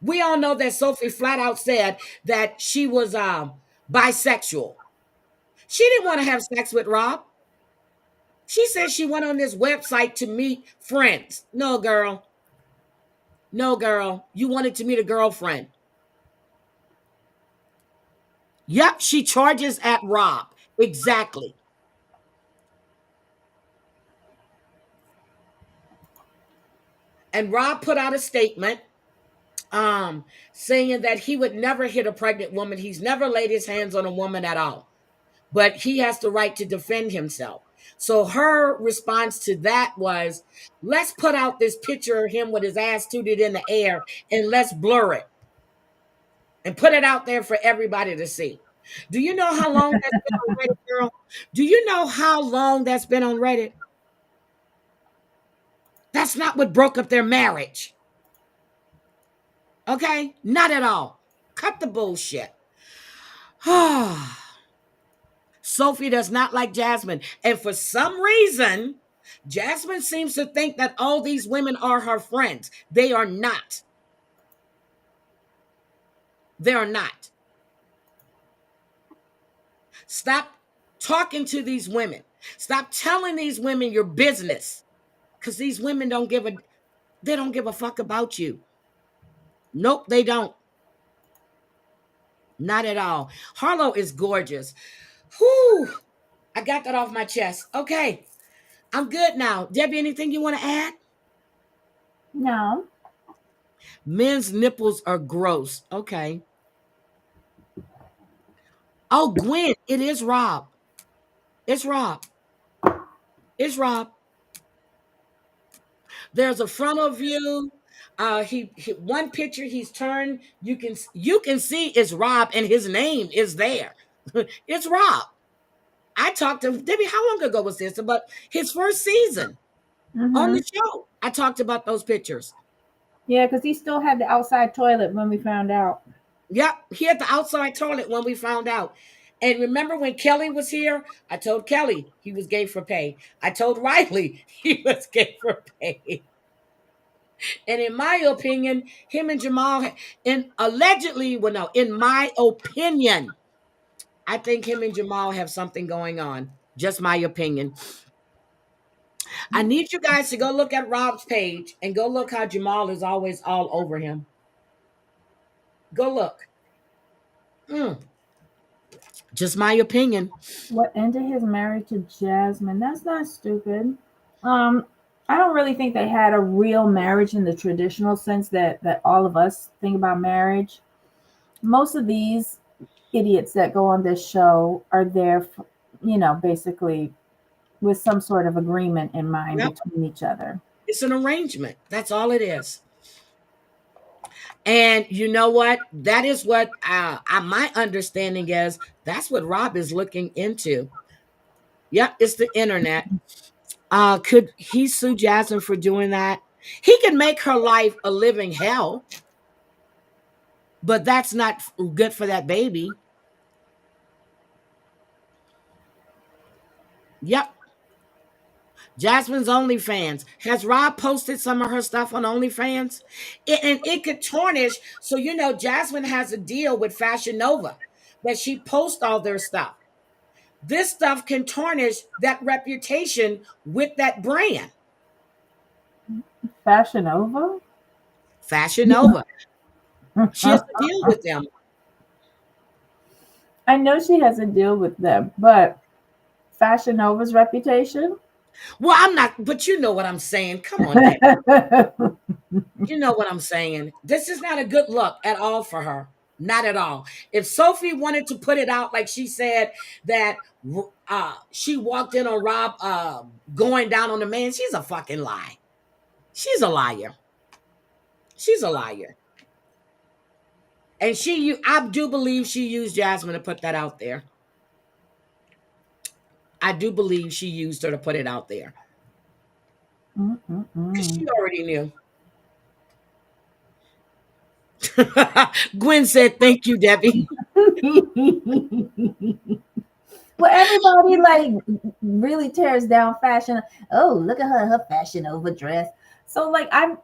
We all know that Sophie flat out said that she was bisexual. She didn't want to have sex with Rob. She said she went on this website to meet friends. No, girl. No, girl. You wanted to meet a girlfriend. Yep, she charges at Rob. Exactly. And Rob put out a statement saying that he would never hit a pregnant woman. He's never laid his hands on a woman at all. But he has the right to defend himself. So her response to that was, let's put out this picture of him with his ass tooted in the air and let's blur it and put it out there for everybody to see. Do you know how long that's been on Reddit, girl? Do you know how long that's been on Reddit? That's not what broke up their marriage. Okay? Not at all. Cut the bullshit. Sophie does not like Jasmine. And for some reason, Jasmine seems to think that all these women are her friends. They are not. They are not. Stop talking to these women. Stop telling these women your business. Because these women don't give a fuck about you. Nope, they don't. Not at all. Harlow is gorgeous. Whew. I got that off my chest. Okay. I'm good now. Debbie, anything you want to add? No. Men's nipples are gross. Okay. Oh, Gwen, it is Rob. It's Rob. It's Rob. There's a frontal view. He one picture he's turned. You can see it's Rob and his name is there. It's Rob. I talked to Debbie. How long ago was this? About his first season on the show. I talked about those pictures. Yeah, because he still had the outside toilet when we found out. Yep, he had the outside toilet when we found out. And remember when Kelly was here? I told Kelly he was gay for pay. I told Riley he was gay for pay. And in my opinion, him and Jamal, in my opinion, I think him and Jamal have something going on. Just my opinion. I need you guys to go look at Rob's page and go look how Jamal is always all over him. Go look. Just my opinion. What ended his marriage to Jasmine? That's not stupid. I don't really think they had a real marriage in the traditional sense that all of us think about marriage. Most of these idiots that go on this show are there, for, basically with some sort of agreement in mind between each other. It's an arrangement. That's all it is. And you know what? That is what my understanding is. That's what Rob is looking into. Yep, it's the internet. Could he sue Jasmine for doing that? He can make her life a living hell, but that's not good for that baby. Yep. Jasmine's OnlyFans. Has Rob posted some of her stuff on OnlyFans? And it could tarnish. So, Jasmine has a deal with Fashion Nova that she posts all their stuff. This stuff can tarnish that reputation with that brand. Fashion Nova? Fashion Nova. She has a deal with them. I know she has a deal with them, but Fashion Nova's reputation? Well, I'm not, but you know what I'm saying. Come on. You know what I'm saying. This is not a good look at all for her. Not at all. If Sophie wanted to put it out like she said that she walked in on Rob going down on the man, she's a fucking lie. She's a liar. She's a liar. And I do believe she used Jasmine to put that out there. I do believe she used her to put it out there. Because she already knew. Gwen said, "Thank you, Debbie." Well, everybody like really tears down fashion. Oh, look at her Fashion Nova dress. So like I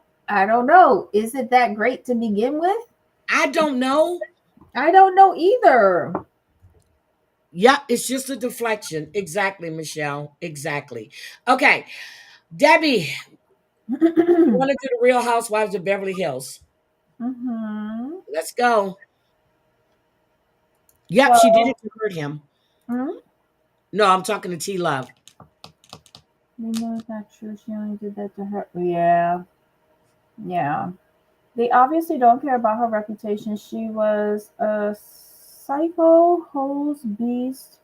don't know. Is it that great to begin with? I don't know. I don't know either. Yeah, it's just a deflection. Exactly, Michelle. Exactly. Okay, Debbie, you want to do the Real Housewives of Beverly Hills? Mm-hmm. Let's go. Yep, she did it to hurt him. Hmm? No, I'm talking to T Love. You know it's not true. She only did that to her. Yeah. Yeah. They obviously don't care about her reputation. She was a psycho hose beast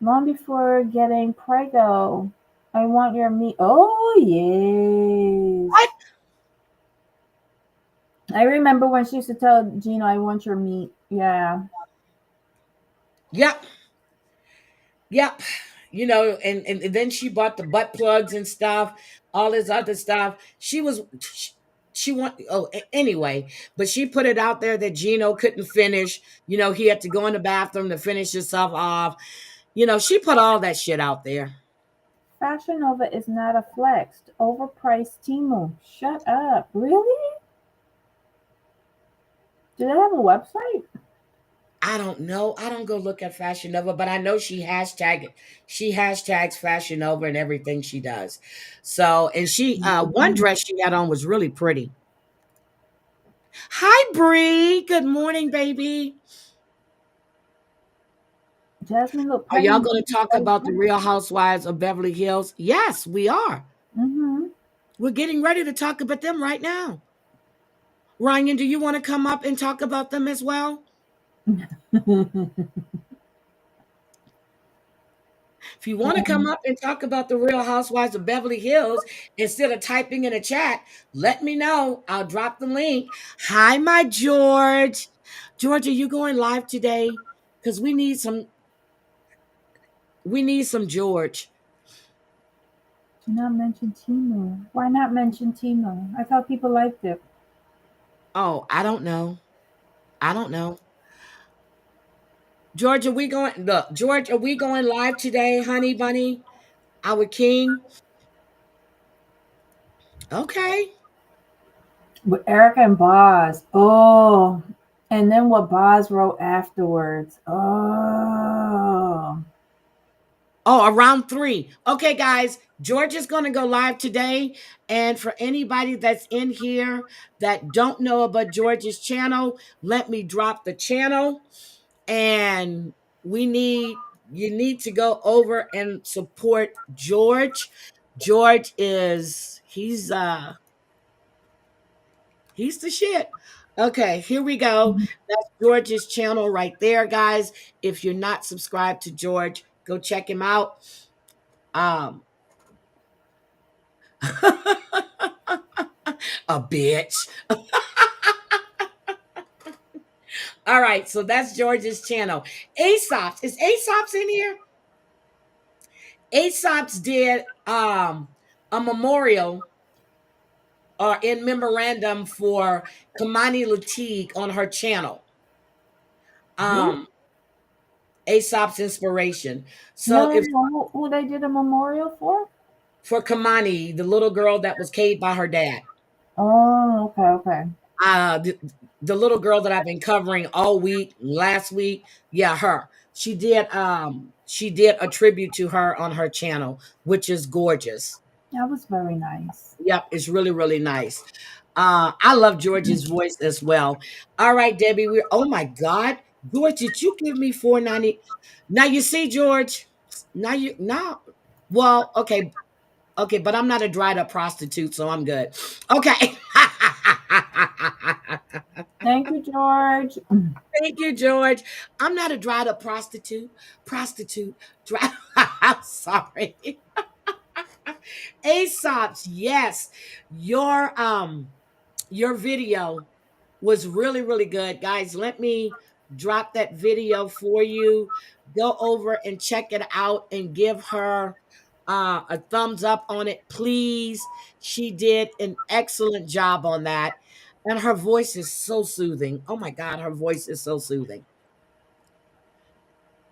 long before getting prego. I want your meat. Oh, yes. What? I remember when she used to tell Gino, I want your meat. Yeah. Yep. Yep. You know, and then she bought the butt plugs and stuff, all this other stuff. She want anyway, but she put it out there that Gino couldn't finish. You know, he had to go in the bathroom to finish himself off. You know, she put all that shit out there. Fashion Nova is not a flexed, overpriced Timu. Shut up. Really? Do they have a website? I don't know. I don't go look at Fashion Nova, but I know she hashtags Fashion Nova and everything she does. So, and she one dress she had on was really pretty. Hi Bree. Good morning, baby. Jasmine look Are y'all pregnant. going to talk about the Real Housewives of Beverly Hills? Yes, we are. Mm-hmm. We're getting ready to talk about them right now. Ryan, do you want to come up and talk about them as well? If you want to come up and talk about the Real Housewives of Beverly Hills instead of typing in a chat, let me know. I'll drop the link. Hi, my George. George, are you going live today? Because we need some George. Do not mention Timu. Why not mention Timu? I thought people liked it. Oh, I don't know. George, are we going live today, honey bunny? Our king? Okay. With Erica and Boz. Oh. And then what Boz wrote afterwards. Oh. Oh, around 3. Okay, guys. George is going to go live today. And for anybody that's in here that don't know about George's channel, let me drop the channel. And you need to go over and support George. George he's the shit. Okay, here we go. That's George's channel right there, guys. If you're not subscribed to George, go check him out. A bitch. All right, so that's George's channel. Aesop's. Is Aesop's in here? Aesop's did a memorial or in memorandum for Kamani Latique on her channel. Aesop's Inspiration. So who they did a memorial for? For Kamani, the little girl that was killed by her dad. Oh, okay. The little girl that I've been covering all week, last week, yeah, her. She did a tribute to her on her channel, which is gorgeous. That was very nice. Yep, it's really, really nice. I love George's voice as well. All right, Debbie, oh my God. George, did you give me $4.90? Now you see, George. Well, okay, but I'm not a dried up prostitute, so I'm good. Okay. Thank you, George. Thank you, George. I'm not a dried up prostitute. I'm sorry. Aesop's, yes. Your video was really, really good. Guys, let me drop that video for you. Go over and check it out and give her a thumbs up on it, please. She did an excellent job on that. And her voice is so soothing. Oh my God, her voice is so soothing.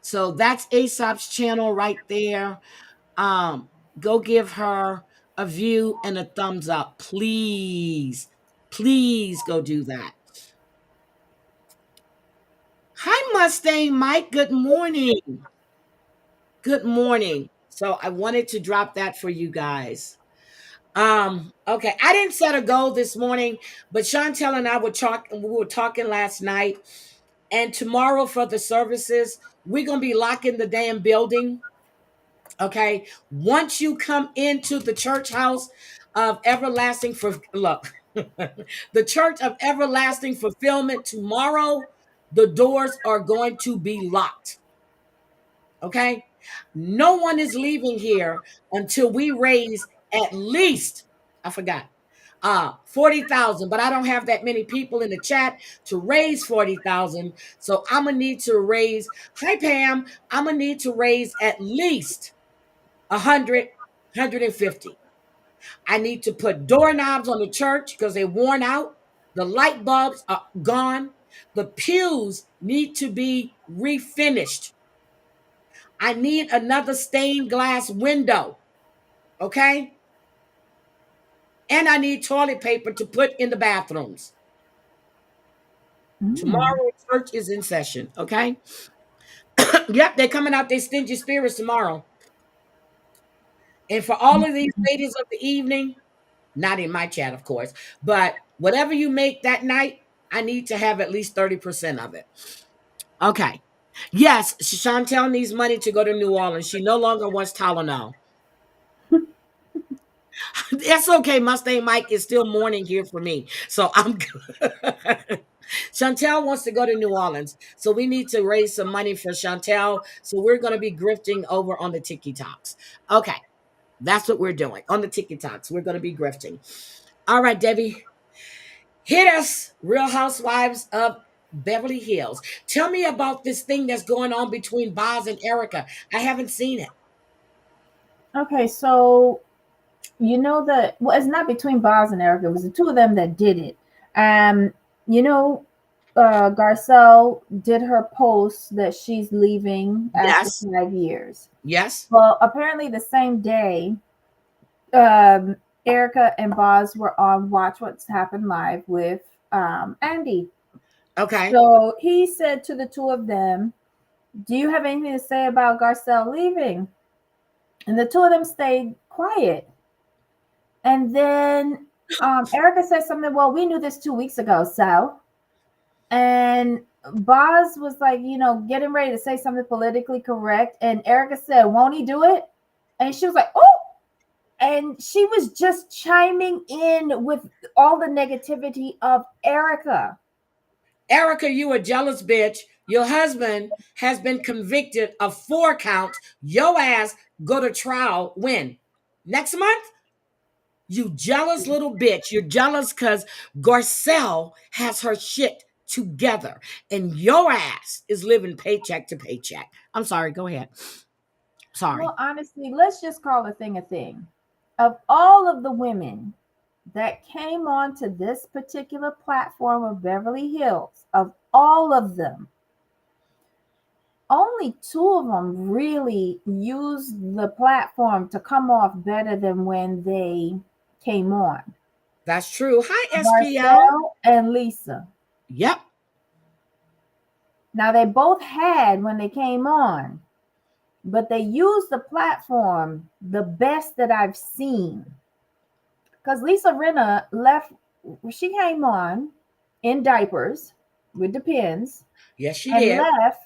So that's Aesop's channel right there. Go give her a view and a thumbs up, please. Please go do that. Hi, Mustang Mike. Good morning. Good morning. So I wanted to drop that for you guys. Okay. I didn't set a goal this morning, but Chantel and I we were talking last night. And tomorrow for the services, we're gonna be locking the damn building. Okay. Once you come into the church house of everlasting for look, the church of everlasting fulfillment tomorrow, the doors are going to be locked. Okay. No one is leaving here until we raise at least, I forgot, 40,000, but I don't have that many people in the chat to raise 40,000. So I'm gonna need to raise, hi Pam, I'm gonna need to raise at least 100, 150. I need to put doorknobs on the church because they're worn out. The light bulbs are gone. The pews need to be refinished. I need another stained glass window. Okay? And I need toilet paper to put in the bathrooms. Tomorrow, church is in session. Okay? Yep, they're coming out their stingy spirits tomorrow. And for all of these ladies of the evening, not in my chat, of course, but whatever you make that night, I need to have at least 30% of it. Okay. Yes, Chantel needs money to go to New Orleans. She no longer wants Tylenol. That's okay. Mustang Mike is still mourning here for me. So I'm good. Chantel wants to go to New Orleans. So we need to raise some money for Chantel. So we're going to be grifting over on the TikToks. Okay. That's what we're doing on the TikToks. We're going to be grifting. All right, Debbie. Hit us, Real Housewives of Beverly Hills. Tell me about this thing that's going on between Boz and Erica. I haven't seen it. Okay, so you know that it's not between Boz and Erica. It was the two of them that did it. Garcelle did her post that she's leaving after 5 years. Yes. Well, apparently the same day, Erica and Boz were on Watch What's Happened Live with Andy. Okay. So he said to the two of them, "Do you have anything to say about Garcelle leaving?" And the two of them stayed quiet. And then Erica said something, "Well, we knew this 2 weeks ago, so." And Boz was like, getting ready to say something politically correct. And Erica said, "Won't he do it?" And she was like, "Oh." And she was just chiming in with all the negativity of Erica. Erica, you a jealous bitch. Your husband has been convicted of 4 counts. Your ass go to trial when? Next month? You jealous little bitch. You're jealous because Garcelle has her shit together and your ass is living paycheck to paycheck. I'm sorry. Go ahead. Sorry. Well, honestly, let's just call a thing a thing. Of all of the women that came onto this particular platform of Beverly Hills, of all of them, only 2 of them really used the platform to come off better than when they came on. That's true. Hi, SPL. Garcelle and Lisa. Yep. Now, they both had when they came on, but they used the platform the best that I've seen. Because Lisa Rinna left, she came on in diapers with the pins. Yes, she and did. Left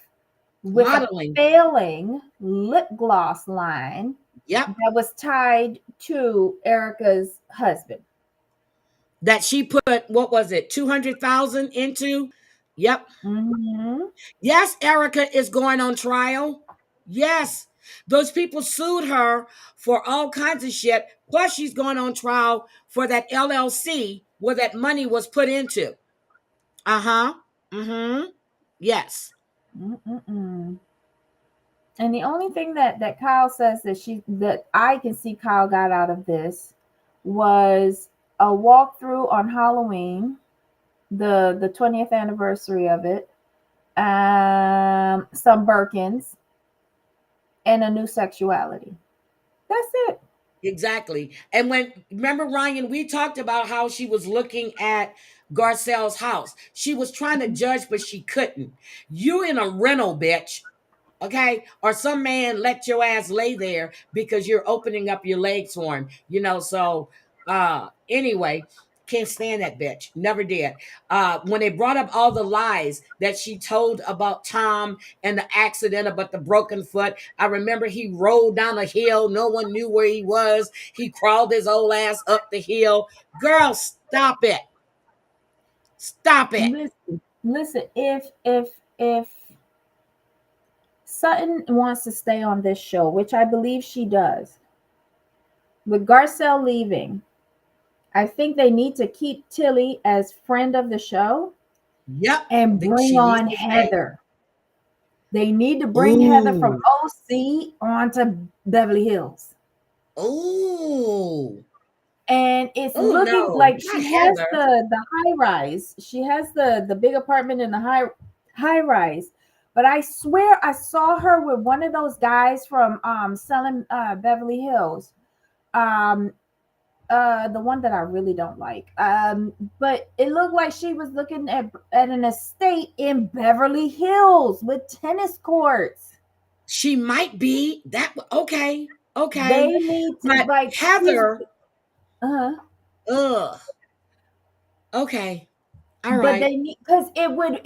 with modeling. A failing lip gloss line. Yep. That was tied to Erica's husband. That she put, what was it, 200,000 into? Yep. Mm-hmm. Yes, Erica is going on trial. Yes. Those people sued her for all kinds of shit. Plus, she's going on trial for that LLC where that money was put into. Uh-huh. Mm-hmm. Yes. Mm-mm-mm. And the only thing that Kyle says that I can see Kyle got out of this was a walkthrough on Halloween, the 20th anniversary of it, some Birkins, and a new sexuality. That's it. Exactly. And when remember Ryan, we talked about how she was looking at Garcelle's house. She was trying to judge, but she couldn't. You in a rental, bitch. Okay, or some man let your ass lay there because you're opening up your legs for him, so anyway, can't stand that bitch, never did. When they brought up all the lies that she told about Tom and the accident about the broken foot, I remember he rolled down a hill, no one knew where he was, he crawled his old ass up the hill. Girl, stop it. Stop it. Listen, if Sutton wants to stay on this show, which I believe she does, with Garcelle leaving, I think they need to keep Tilly as friend of the show. Yep. And bring She needs on to stay. Heather. They need to bring Heather from Ooh. OC onto Beverly Hills. Ooh. And it's Oh, looking no, like not she has Heather. the high rise. She has the big apartment in the high rise. But I swear I saw her with one of those guys from selling Beverly Hills. The one that I really don't like. But it looked like she was looking at an estate in Beverly Hills with tennis courts. She might be that. Okay. They need to But Heather. uh-huh. Okay. All But right. they need, because it would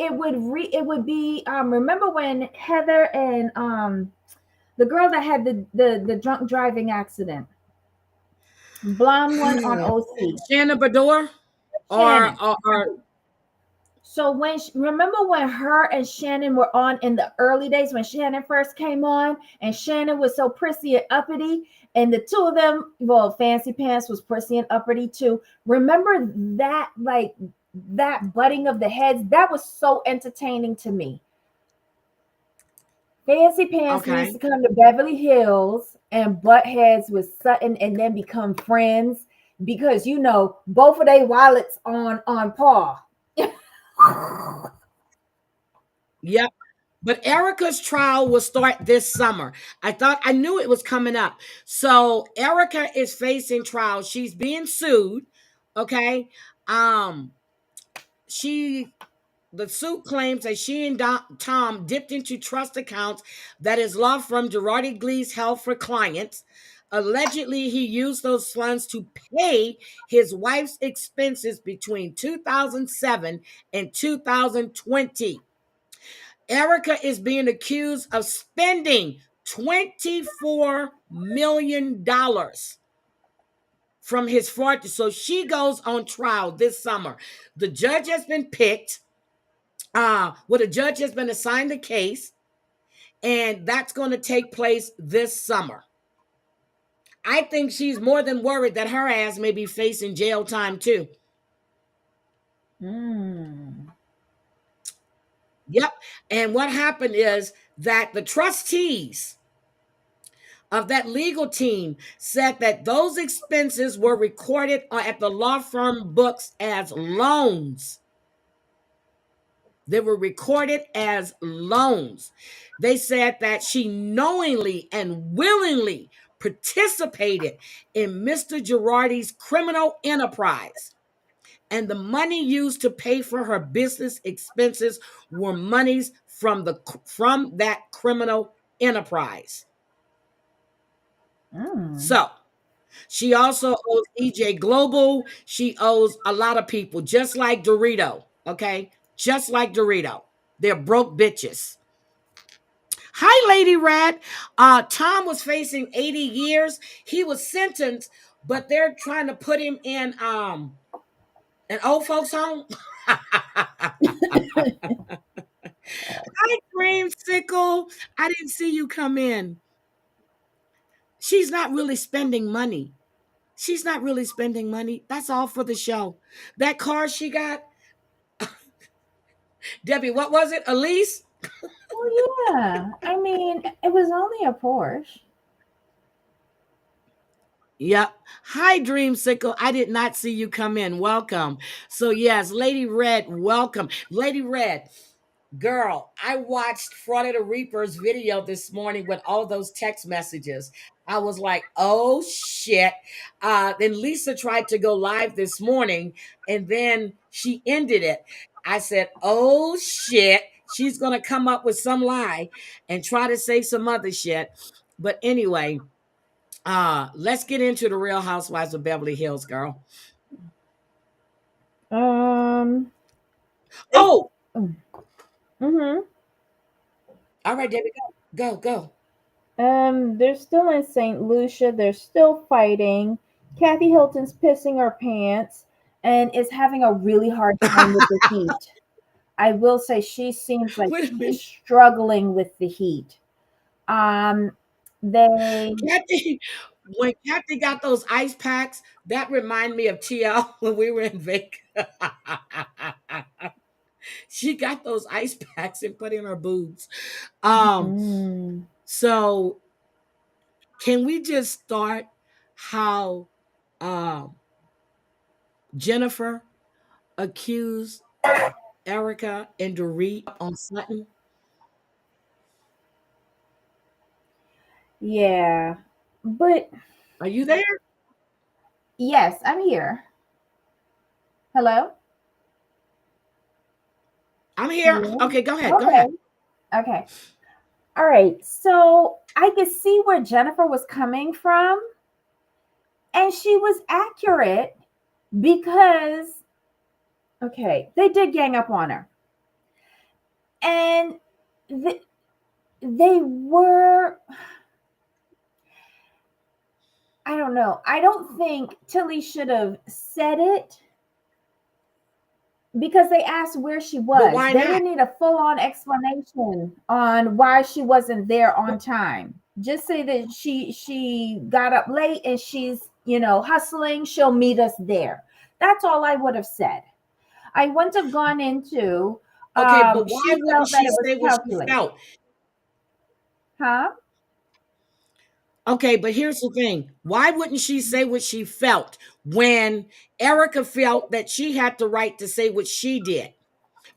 be remember when Heather and the girl that had the drunk driving accident, blonde one on OC, Shannon Bador, Shannon. or So remember when her and Shannon were on in the early days when Shannon first came on, and Shannon was so prissy and uppity, and the two of them, well, Fancy Pants was prissy and uppity too. Remember that, like that butting of the heads? That was so entertaining to me. Fancy Pants needs to come to Beverly Hills and butt heads with Sutton, and then become friends, because both of their wallets on par. Yep. But Erica's trial will start this summer. I knew it was coming up. So Erica is facing trial. She's being sued. Okay. The suit claims that she and Tom dipped into trust accounts that his law firm Girardi Glees held for clients. Allegedly, he used those funds to pay his wife's expenses between 2007 and 2020. Erica is being accused of spending $24 million from his fraud. So she goes on trial this summer. The judge has been picked. The judge has been assigned a case, and that's going to take place this summer. I think she's more than worried that her ass may be facing jail time too. Yep. And what happened is that the trustees of that legal team said that those expenses were recorded at the law firm books as loans. They were recorded as loans. They said that she knowingly and willingly participated in Mr. Girardi's criminal enterprise. And the money used to pay for her business expenses were monies from that criminal enterprise. So she also owes EJ Global. She owes a lot of people, just like Dorito. Okay, just like Dorito. They're broke bitches. Hi, Lady Rat. Tom was facing 80 years. He was sentenced, but they're trying to put him in an old folks home. Hi, Dreamsicle. I didn't see you come in. She's not really spending money. She's not really spending money. That's all for the show. That car she got, Debbie, what was it? Elise? Oh yeah. I mean, it was only a Porsche. Yep. Hi, Dreamsicle. I did not see you come in. Welcome. So, yes, Lady Red, welcome. Lady Red, girl, I watched Fraud of the Reaper's video this morning with all those text messages. I was like, oh shit. Then Lisa tried to go live this morning and then she ended it. I said, oh shit. She's going to come up with some lie and try to say some other shit. But anyway, let's get into the Real Housewives of Beverly Hills, girl. Oh. Mm-hmm. All right, Debbie, go. They're still in St. Lucia. They're still fighting. Kathy Hilton's pissing her pants and is having a really hard time with the heat. I will say she seems like she's struggling with the heat. When Kathy got those ice packs, that reminded me of TL when we were in Vegas. She got those ice packs and put in her boobs. So can we just start how Jennifer accused Erica and Dorit on Sutton? Yeah, but are you there? Yes, I'm here. Hello? I'm here. Yeah. Okay, go ahead. Go ahead. Okay. All right. So I could see where Jennifer was coming from, and she was accurate because, okay, they did gang up on her. And they were, I don't know. I don't think Tilly should have said it because they asked where she was. They didn't need a full-on explanation on why she wasn't there on time. Just say that she got up late and she's, hustling. She'll meet us there. That's all I would have said. I wouldn't have gone into okay, but why wouldn't she say what she felt? Huh? Okay, but here's the thing. Why wouldn't she say what she felt when Erica felt that she had the right to say what she did?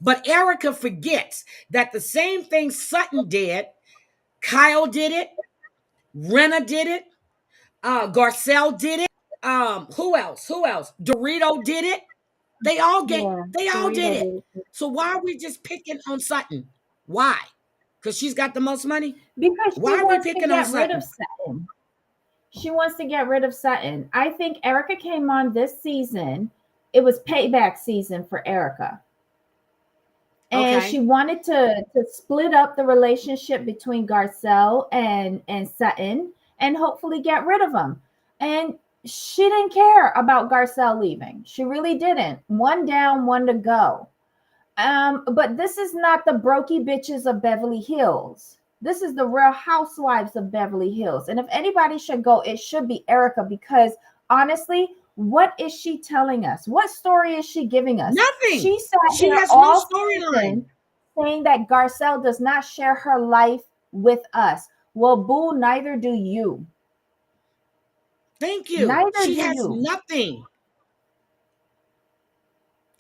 But Erica forgets that the same thing Sutton did, Kyle did it, Renna did it, Garcelle did it. Who else? Dorito did it. They all did it. So why are we just picking on Sutton? Why? Because she's got the most money? Because why are we picking on Sutton? She wants to get rid of Sutton. I think Erica came on this season. It was payback season for Erica. And she wanted to split up the relationship between Garcelle and Sutton and hopefully get rid of him. And she didn't care about Garcelle leaving. She really didn't. One down, one to go. But this is not the brokey bitches of Beverly Hills. This is the Real Housewives of Beverly Hills. And if anybody should go, it should be Erica, because honestly, what is she telling us? What story is she giving us? Nothing. She has no storyline saying that Garcelle does not share her life with us. Well, boo, neither do you. Thank you. She has nothing.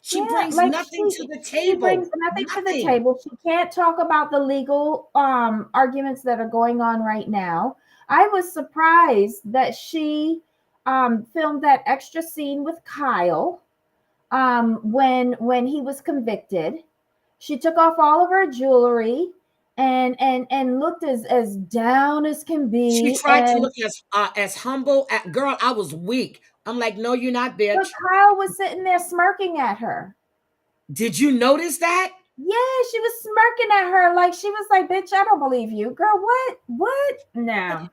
She brings nothing to the table. She brings nothing to the table. She can't talk about the legal arguments that are going on right now. I was surprised that she filmed that extra scene with Kyle when he was convicted. She took off all of her jewelry and looked as down as can be. She tried to look as humble. Girl, I was weak. I'm like, no, you're not, bitch. But Kyle was sitting there smirking at her. Did you notice that? Yeah, she was smirking at her like she was like, bitch, I don't believe you. Girl, what? What? No.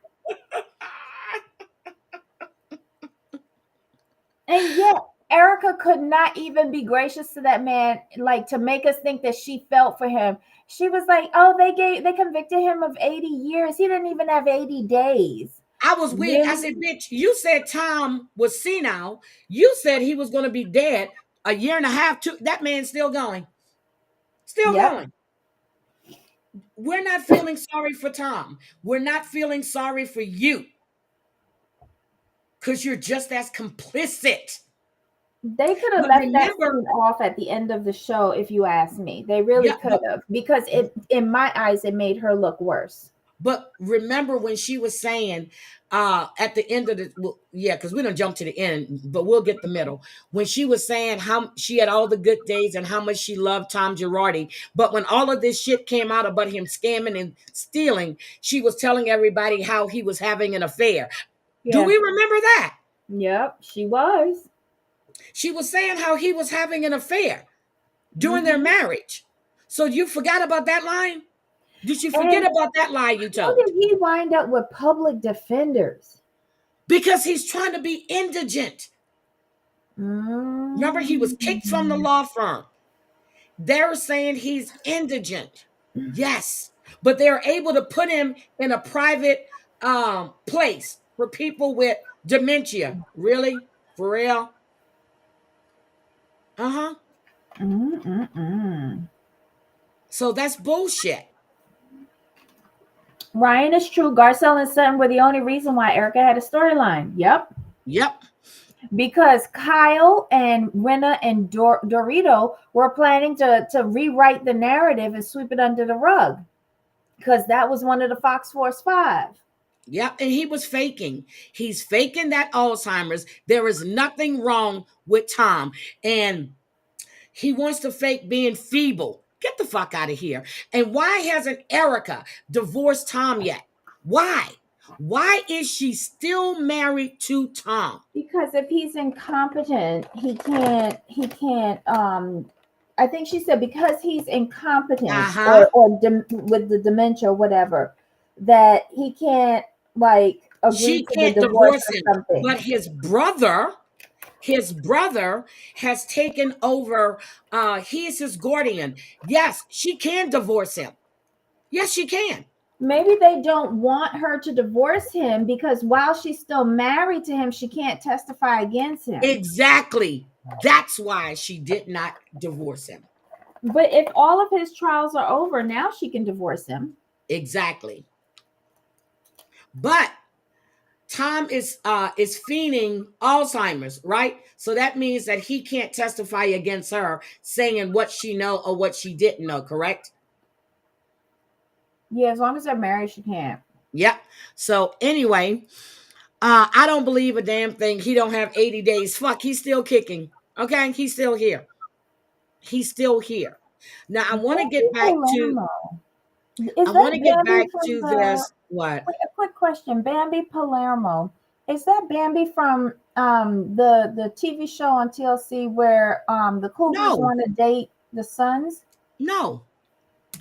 And yet, Erica could not even be gracious to that man, like to make us think that she felt for him. She was like, oh, they convicted him of 80 years. He didn't even have 80 days. I was weak. Really? I said, bitch, you said Tom was senile. You said he was going to be dead a year and a half. That man's still going. Still Yep. going. We're not feeling sorry for Tom. We're not feeling sorry for you. Because you're just as complicit. They could have But left that remember, scene off at the end of the show, if you ask me. They really yeah, could have, because it, in my eyes, it made her look worse. but remember when she was saying at the end of the, well, yeah, because we don't jump to the end, but we'll get the middle. When she was saying how she had all the good days and how much she loved Tom Girardi, but when all of this shit came out about him scamming and stealing, she was telling everybody how he was having an affair. Yeah. Do we remember that? Yep, she was. She was saying how he was having an affair during their marriage. So you forgot about that line? Did you forget about that lie you How told? did he wind up with public defenders? Because he's trying to be indigent. Remember, he was kicked from the law firm. They're saying he's indigent. Yes. But they're able to put him in a private place for people with dementia. Really? For real? Uh-huh. So that's bullshit. Ryan, is true. Garcelle and Sutton were the only reason why Erica had a storyline. Yep. Because Kyle and Rinna and Dorito were planning to rewrite the narrative and sweep it under the rug. Because that was one of the Fox Force 5. Yep, and he was faking. He's faking that Alzheimer's. There is nothing wrong with Tom. And he wants to fake being feeble. Get the fuck out of here. And why hasn't Erica divorced Tom yet? Why? Why is she still married to Tom? Because if he's incompetent, he can't I think she said because he's incompetent with the dementia or whatever, that he can't agree she to can't the divorce him. or something. But his brother has taken over. He is his guardian. Yes, she can divorce him. Yes, she can. Maybe they don't want her to divorce him because while she's still married to him, she can't testify against him. Exactly. That's why she did not divorce him. But if all of his trials are over, now she can divorce him. Exactly. But Tom is fiending Alzheimer's, right? So that means that he can't testify against her saying what she know or what she didn't know, correct? Yeah, as long as they're married, she can't. Yep. So anyway, I don't believe a damn thing. He don't have 80 days. Fuck, he's still kicking. Okay, he's still here. He's still here. Now I want to get back to. I want to get back to this. What? A quick question, Bambi Palermo. Is that Bambi from the TV show on TLC where the Cougars want to date the Suns? No.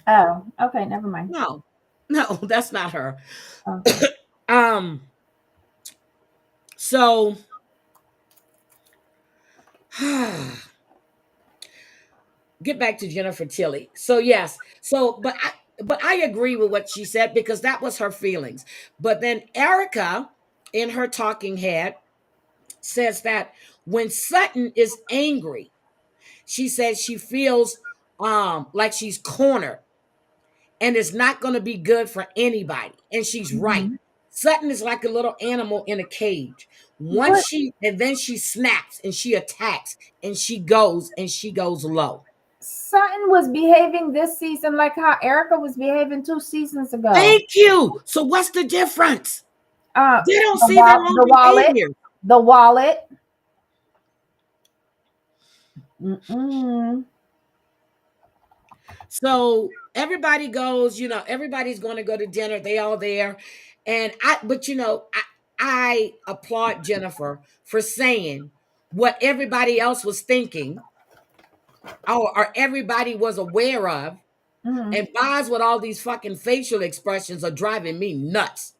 Oh, okay, never mind. No, that's not her. Okay. So get back to Jennifer Tilly. So yes, but I agree with what she said because that was her feelings. But then Erica, in her talking head, says that when Sutton is angry, she says she feels like she's cornered and it's not going to be good for anybody. And she's right. Sutton is like a little animal in a cage. And then she snaps and she attacks and she goes low. Sutton was behaving this season like how Erica was behaving 2 seasons ago. Thank you. So what's the difference? They don't see their own behavior. The wallet. So everybody goes, everybody's going to go to dinner. They all there. And I applaud Jennifer for saying what everybody else was thinking or everybody was aware of. And Boz with all these fucking facial expressions are driving me nuts.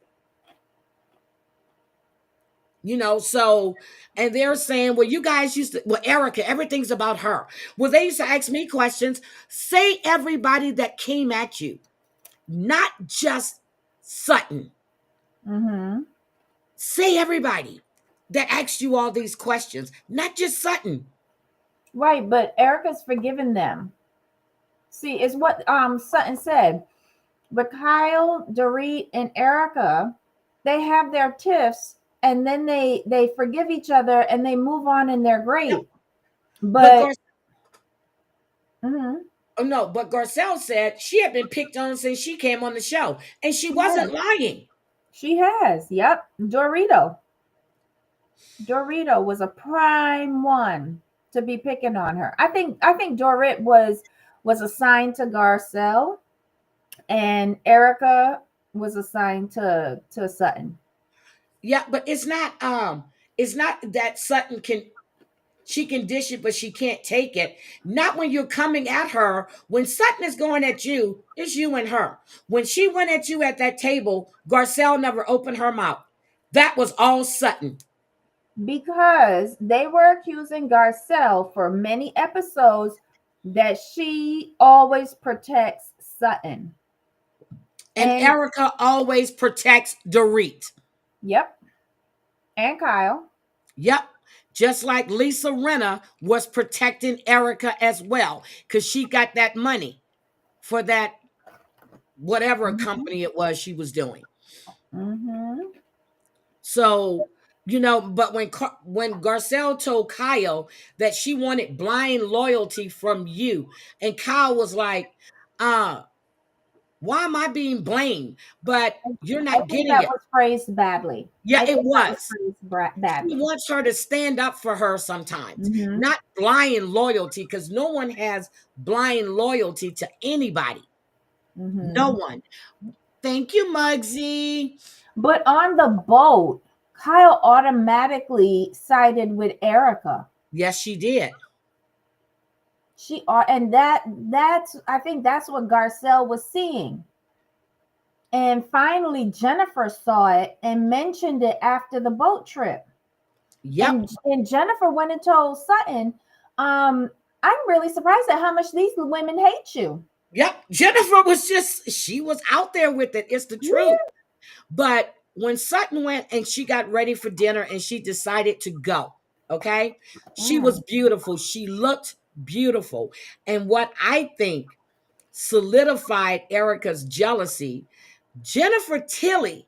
So, and they're saying, well, you guys Erica, everything's about her. Well, they used to ask me questions. Say everybody that came at you, not just Sutton. Say everybody that asked you all these questions, not just Sutton. Right, but Erica's forgiven them. See, it's what Sutton said. But Kyle, Dorit, and Erica, they have their tiffs, and then they forgive each other and they move on and they're great. But oh no, but Garcelle said she had been picked on since she came on the show, and she wasn't lying. She has. Yep. Dorito was a prime one to be picking on her. I think Dorit was assigned to Garcelle, and Erica was assigned to Sutton. Yeah, but it's not that Sutton can dish it, but she can't take it. Not when you're coming at her. When Sutton is going at you, it's you and her. When she went at you at that table, Garcelle never opened her mouth. That was all Sutton. Because they were accusing Garcelle for many episodes that she always protects Sutton. And Erica always protects Dorit. Yep. And Kyle. Yep. Just like Lisa Rinna was protecting Erica as well, because she got that money for that whatever company it was she was doing. So, but when Garcelle told Kyle that she wanted blind loyalty from you, and Kyle was like, why am I being blamed? But you're not getting it. That was phrased badly. Yeah, it was. Badly. He wants her to stand up for her sometimes, not blind loyalty, because no one has blind loyalty to anybody. No one. Thank you, Muggsy. But on the boat, Kyle automatically sided with Erica. Yes, she did. And that's I think that's what Garcelle was seeing. And finally, Jennifer saw it and mentioned it after the boat trip. Yep. And Jennifer went and told Sutton, I'm really surprised at how much these women hate you. Yep. Jennifer she was out there with it. It's the truth. But when Sutton went and she got ready for dinner and she decided to go, okay? She was beautiful. She looked beautiful. And what I think solidified Erica's jealousy, Jennifer Tilly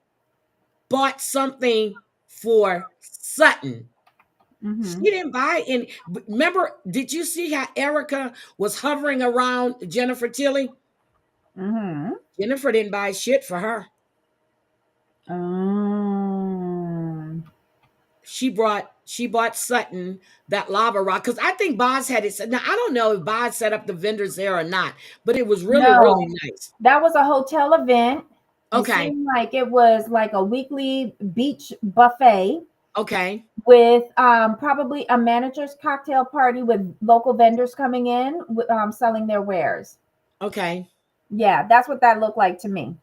bought something for Sutton. She didn't buy any. Remember, did you see how Erica was hovering around Jennifer Tilly? Jennifer didn't buy shit for her. She bought Sutton that lava rock, because I think Boz had it. Now I don't know if Boz set up the vendors there or not, but it was really nice. That was a hotel event. Okay. It seemed like it was like a weekly beach buffet. Okay. With probably a manager's cocktail party with local vendors coming in selling their wares. Okay. Yeah, that's what that looked like to me.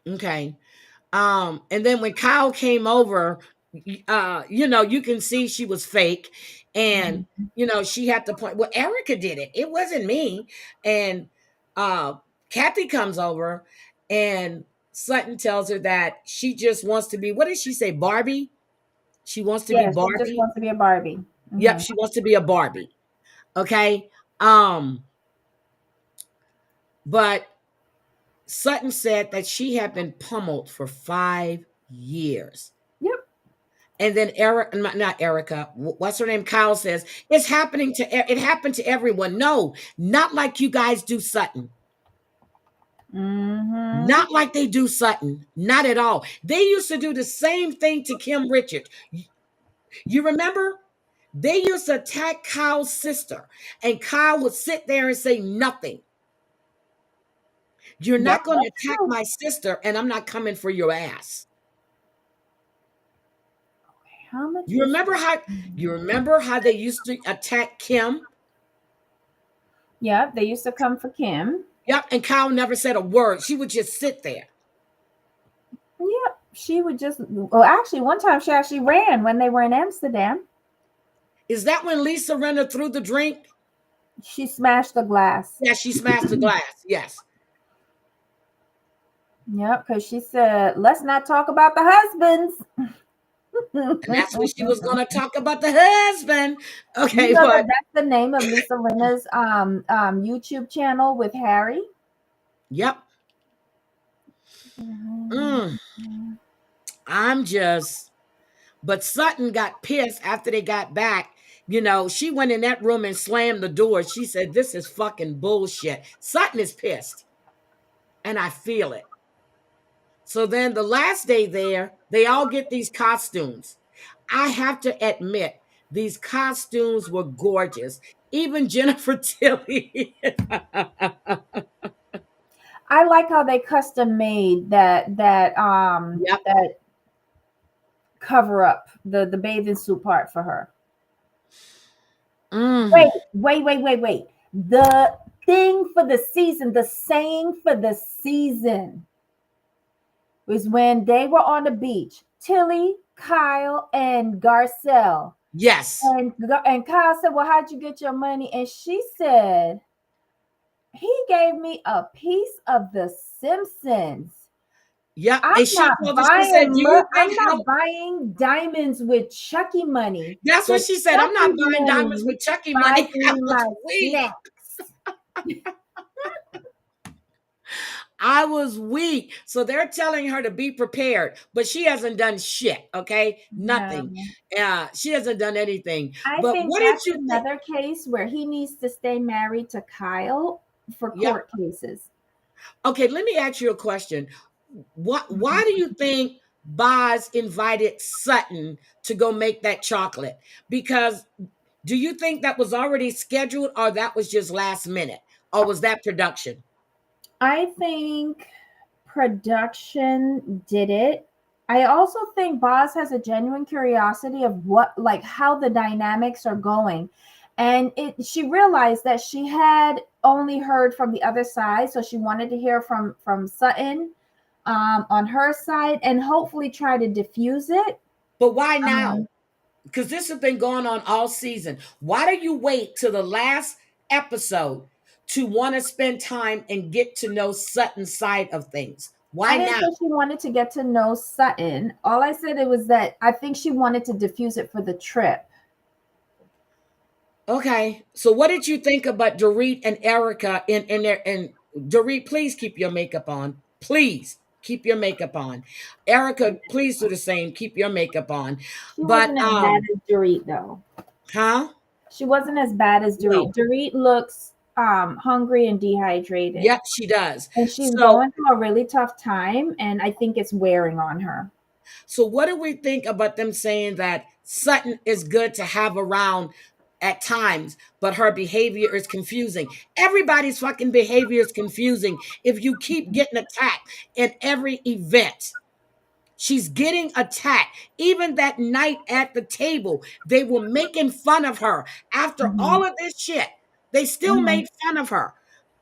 Okay. And then when Kyle came over, you can see she was fake. And, she had to point, well, Erica did it. It wasn't me. And Kathy comes over and Sutton tells her that she just wants to be, what did she say, Barbie? She wants to be Barbie? She just wants to be a Barbie. Yep, she wants to be a Barbie. Okay? But Sutton said that she had been pummeled for 5 years. Yep. And then not Erica, what's her name? Kyle says, it happened to everyone. No, not like you guys do Sutton. Not like they do Sutton. Not at all. They used to do the same thing to Kim Richards. You remember? They used to attack Kyle's sister, and Kyle would sit there and say nothing. You're not going to attack my sister, and I'm not coming for your ass. You remember how they used to attack Kim? Yeah, they used to come for Kim. Yep, and Kyle never said a word. She would just sit there. Yep, she would just. Well, actually, one time she actually ran when they were in Amsterdam. Is that when Lisa Rinna threw the drink? She smashed the glass. Yeah, she smashed the glass. Yes. Yep, because she said, "Let's not talk about the husbands." And that's when she was going to talk about the husband. Okay, you know but that's the name of Lisa Rinna's YouTube channel with Harry. yep. I'm just, but Sutton got pissed after they got back. You know, she went in that room and slammed the door. She said, "This is fucking bullshit." Sutton is pissed, and I feel it. So then the last day there, they all get these costumes. I have to admit, these costumes were gorgeous. Even Jennifer Tilly. I like how they custom made that Yep. that cover up the bathing suit part for her. Wait. The thing for the season, the saying for the season was when they were on the beach, Tilly, Kyle, and Garcelle. Yes. And Kyle said, "Well, how'd you get your money?" And she said, "He gave me a piece of The Simpsons." Yep. I'm not buying diamonds with Chucky money. That's what she said. I'm not buying diamonds with Chucky money. I was weak. So they're telling her to be prepared, but she hasn't done shit. Okay, nothing. Yeah, she hasn't done anything. I think that's another case where he needs to stay married to Kyle for court cases. Okay, let me ask you a question. Why do you think Boz invited Sutton to go make that chocolate? Because do you think that was already scheduled, or that was just last minute, or was that production? I think production did it. I also think Boz has a genuine curiosity of how the dynamics are going. And she realized that she had only heard from the other side. So she wanted to hear from Sutton on her side and hopefully try to diffuse it. But why now? Because this has been going on all season. Why do you wait till the last episode to want to spend time and get to know Sutton's side of things? Why now? I didn't say she wanted to get to know Sutton. All I said was that I think she wanted to diffuse it for the trip. Okay. So what did you think about Dorit and Erica in there? And Dorit, please keep your makeup on. Please keep your makeup on. Erica, please do the same. Keep your makeup on. She wasn't as bad as Dorit, though. Huh? She wasn't as bad as Dorit. No. Dorit looks hungry and dehydrated. Yep, she does. And she's going through a really tough time, and I think it's wearing on her. So what do we think about them saying that Sutton is good to have around at times, but her behavior is confusing? Everybody's fucking behavior is confusing if you keep getting attacked in every event. She's getting attacked. Even that night at the table, they were making fun of her. After all of this shit, they still made fun of her.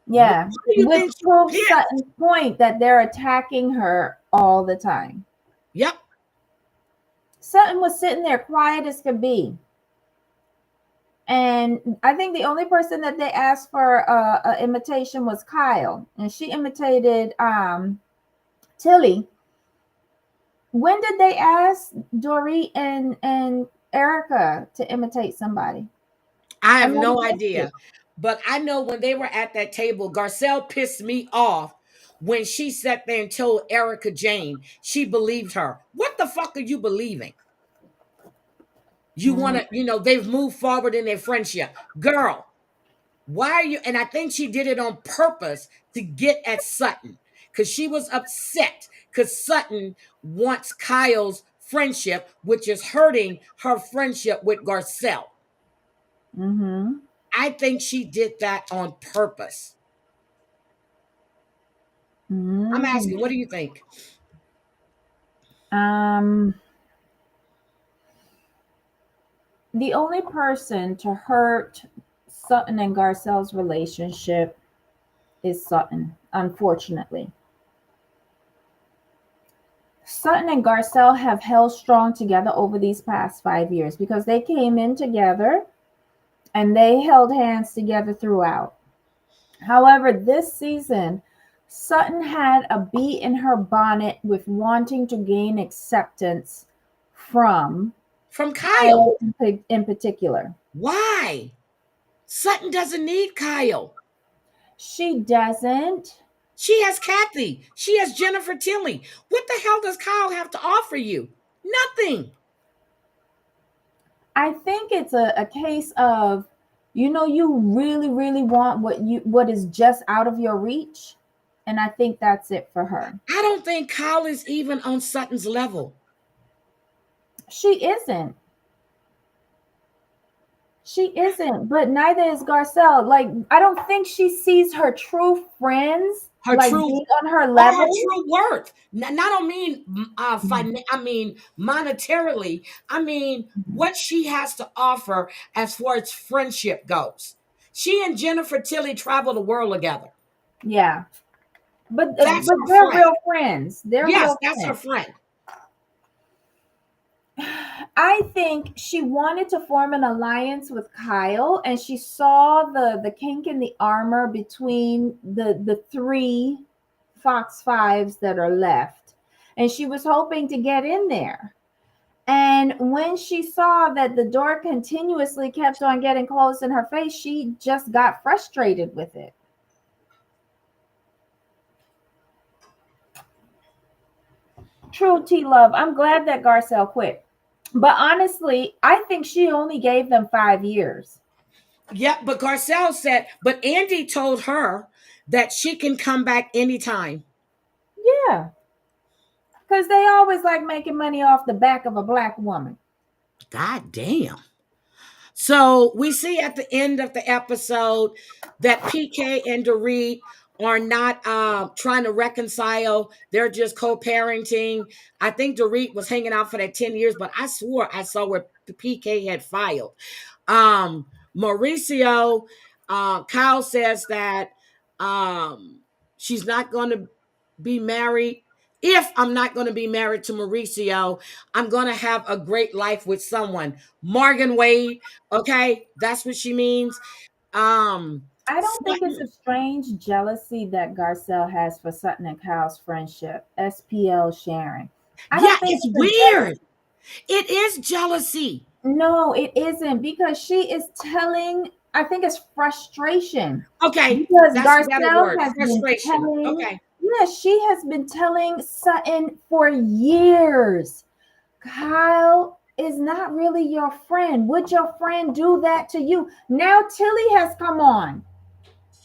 Yeah, which proves Sutton's point that they're attacking her all the time. Yep. Sutton was sitting there quiet as could be. And I think the only person that they asked for an imitation was Kyle. And she imitated Tilly. When did they ask Dorit and Erica to imitate somebody? I have no idea. But I know when they were at that table, Garcelle pissed me off when she sat there and told Erica Jane she believed her. What the fuck are you believing? You want to, they've moved forward in their friendship. Girl, why are you? And I think she did it on purpose to get at Sutton because she was upset because Sutton wants Kyle's friendship, which is hurting her friendship with Garcelle. I think she did that on purpose. I'm asking, what do you think? The only person to hurt Sutton and Garcelle's relationship is Sutton, unfortunately. Sutton and Garcelle have held strong together over these past 5 years because they came in together and they held hands together throughout. However, this season, Sutton had a bee in her bonnet with wanting to gain acceptance from Kyle in particular. Why? Sutton doesn't need Kyle. She doesn't. She has Kathy. She has Jennifer Tilly. What the hell does Kyle have to offer you? Nothing. I think it's a case of, you really, really want what is just out of your reach. And I think that's it for her. I don't think Kyle is even on Sutton's level. She isn't. She isn't, but neither is Garcelle. Like, I don't think she sees her true friends being on her level. Or her true worth. I don't mean I mean monetarily. I mean what she has to offer as far as friendship goes. She and Jennifer Tilly travel the world together. Yeah, but they're real friends. That's her friend. I think she wanted to form an alliance with Kyle, and she saw the kink in the armor between the 3 Fox 5s that are left, and she was hoping to get in there. And when she saw that the door continuously kept on getting closed in her face, she just got frustrated with it. True, T-Love. I'm glad that Garcelle quit. But honestly, I think she only gave them 5 years. Yeah, but Garcelle said, but Andy told her that she can come back anytime. Yeah. Because they always like making money off the back of a black woman. God damn. So we see at the end of the episode that PK and Dorit are not trying to reconcile. They're just co-parenting. I think Dorit was hanging out for that 10 years, but I swore I saw where PK had filed. Mauricio, Kyle says that she's not going to be married. If I'm not going to be married to Mauricio, I'm going to have a great life with someone. Morgan Wade, okay? That's what she means. I don't think it's a strange jealousy that Garcelle has for Sutton and Kyle's friendship. SPL Sharon. It's weird. It is jealousy. No, it isn't, because she is telling, I think it's frustration. Okay. Because Garcelle has been telling, okay. Yeah, she has been telling Sutton for years, Kyle is not really your friend. Would your friend do that to you? Now Tilly has come on,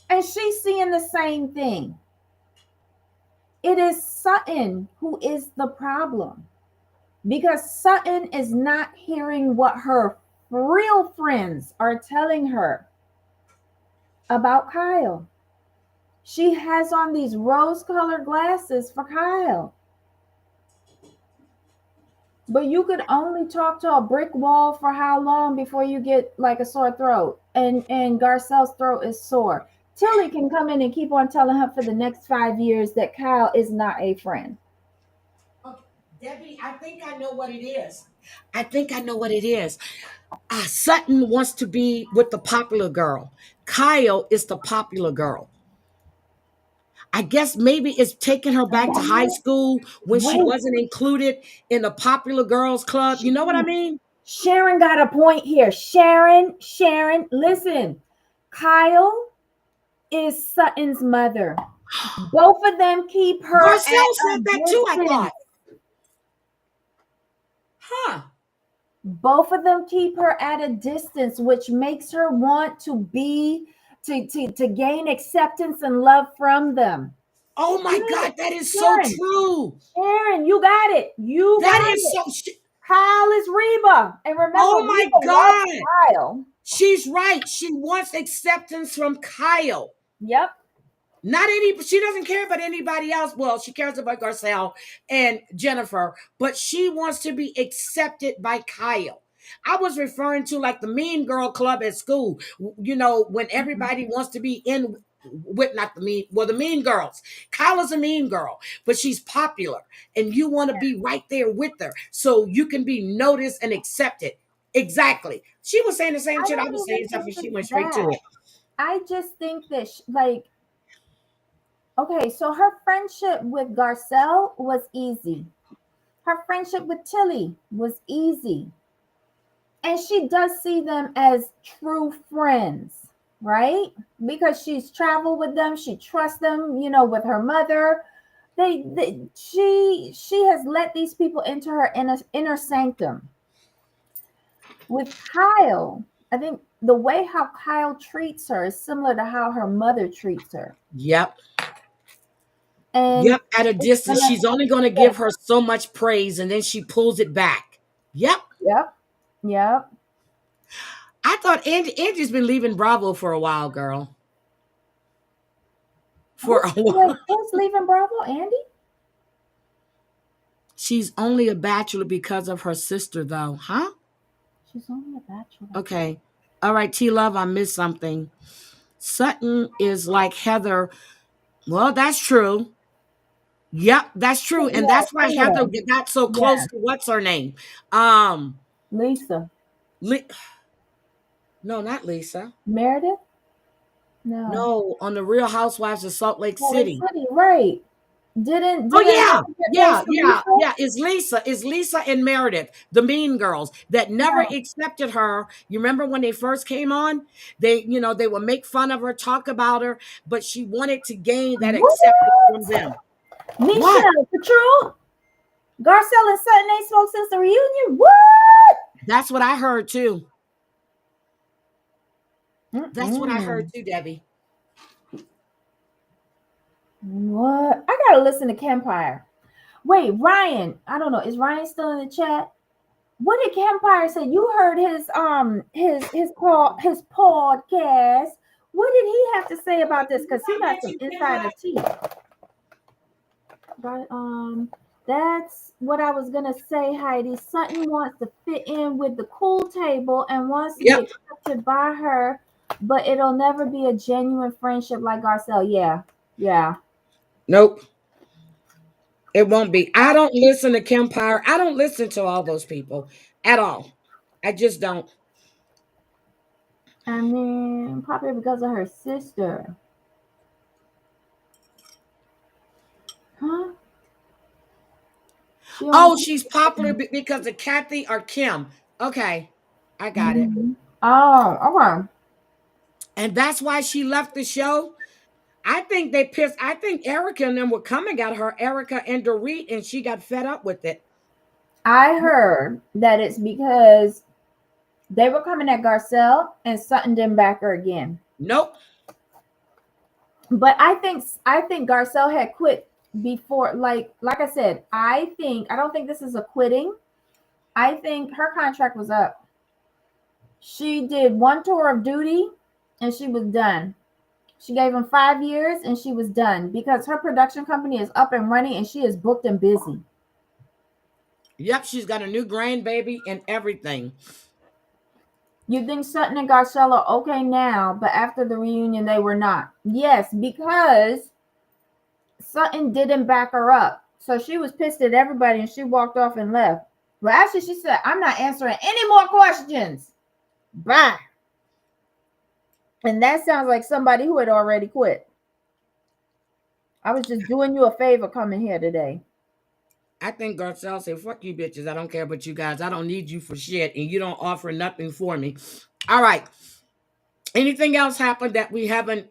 and she's seeing the same thing. It is Sutton who is the problem, because Sutton is not hearing what her real friends are telling her about Kyle. She has on these rose-colored glasses for Kyle. But you could only talk to a brick wall for how long before you get like a sore throat? And Garcelle's throat is sore. Tilly can come in and keep on telling her for the next 5 years that Kyle is not a friend. Okay, Debbie, I think I know what it is. Sutton wants to be with the popular girl. Kyle is the popular girl. I guess maybe it's taking her back to high school when she wasn't included in the popular girls club. You know what I mean? Sharon got a point here. Sharon, listen. Kyle is Sutton's mother. Both of them keep her Garcelle said that too, I thought. Huh. Both of them keep her at a distance, which makes her want to be to gain acceptance and love from them. Oh my God, that is so true. Sharon, you got it. Kyle is Reba. And remember, oh my God, Kyle. She's right. She wants acceptance from Kyle. Yep. She doesn't care about anybody else. Well, she cares about Garcelle and Jennifer, but she wants to be accepted by Kyle. I was referring to like the Mean Girl Club at school, when everybody wants to be in with the Mean Girls. Kyle is a mean girl, but she's popular and you want to be right there with her so you can be noticed and accepted. Exactly. She was saying the same shit I was saying, except for she went straight to it. I just think that okay, so her friendship with Garcelle was easy. her friendship with Tilly was easy. And she does see them as true friends, right? Because she's traveled with them, she trusts them, you know, with her mother. She has let these people into her inner sanctum. With Kyle, I think the way how Kyle treats her is similar to how her mother treats her. Yep. And yep, at a distance, she's only going to give her so much praise, and then she pulls it back. Yep. Yep. I thought Angie's been leaving Bravo for a while, girl. Who's leaving Bravo, Andy? She's only a bachelor because of her sister, though, huh? She's only a bachelor. Okay. All right, T-Love, I missed something. Sutton is like Heather. Well, that's true. Yep, that's true. And that's why Heather got so close to what's her name? Lisa. No, not Lisa. Meredith? No, on the Real Housewives of Salt Lake City. Right. Didn't yeah. It's Lisa and Meredith, the mean girls that never accepted her. You remember when they first came on? They would make fun of her, talk about her, but she wanted to gain that acceptance from them. Michelle, the truth? Garcelle and Sutton ain't spoke since the reunion? What? That's what I heard too. That's what I heard too, Debbie. What? I gotta listen to Kempire. Wait, Ryan. I don't know. Is Ryan still in the chat? What did Kempire say? You heard his podcast. What did he have to say about this? Because he got some insider tea. But that's what I was gonna say, Heidi. Sutton wants to fit in with the cool table and wants to be accepted by her, but it'll never be a genuine friendship like Garcelle. Yeah. Nope. It won't be. I don't listen to Kempire. I don't listen to all those people at all. I just don't. I mean, probably because of her sister. Huh? She's popular because of Kathy or Kim. Okay. I got it. Oh, okay. And that's why she left the show. I think they pissed. I think Erica and them were coming at her, Erica and Dorit, and she got fed up with it. I heard that it's because they were coming at Garcelle and Sutton didn't back her again. Nope. But I think Garcelle had quit before. Like I said, I don't think this is a quitting. I think her contract was up. She did one tour of duty and she was done. She gave him 5 years and she was done because her production company is up and running and she is booked and busy. Yep, she's got a new grandbaby and everything. You think Sutton and Garcelle are okay now, but after the reunion, they were not. Yes, because Sutton didn't back her up. So she was pissed at everybody and she walked off and left. But actually, she said, I'm not answering any more questions. Bye. And that sounds like somebody who had already quit. I was just doing you a favor coming here today. I think Garcelle said, fuck you bitches. I don't care about you guys. I don't need you for shit. And you don't offer nothing for me. All right. Anything else happened that we haven't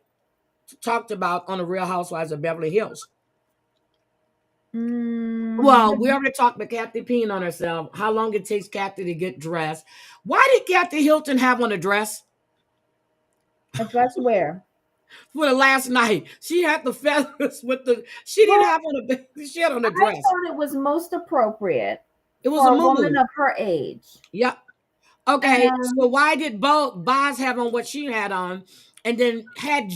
talked about on the Real Housewives of Beverly Hills? Well, we already talked about Kathy peeing on herself. How long it takes Kathy to get dressed. Why did Kathy Hilton have on a dress? A dress where? For the last night, she had the feathers with the. She didn't have on a. She had on a dress. I thought it was most appropriate. It was for a woman of her age. Yep. Okay, so why did Boz have on what she had on, and then had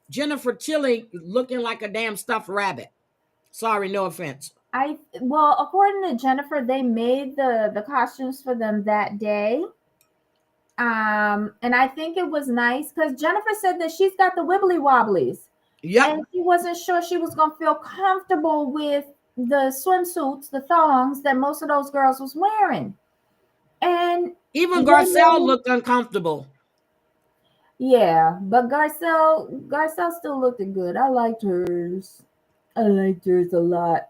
Jennifer Tilly looking like a damn stuffed rabbit? Sorry, no offense. According to Jennifer, they made the costumes for them that day. And I think it was nice because Jennifer said that she's got the wibbly wobblies. Yeah. And she wasn't sure she was gonna feel comfortable with the swimsuits, the thongs that most of those girls was wearing. And even Garcelle looked uncomfortable. Yeah, but Garcelle still looked good. I liked hers. I liked hers a lot.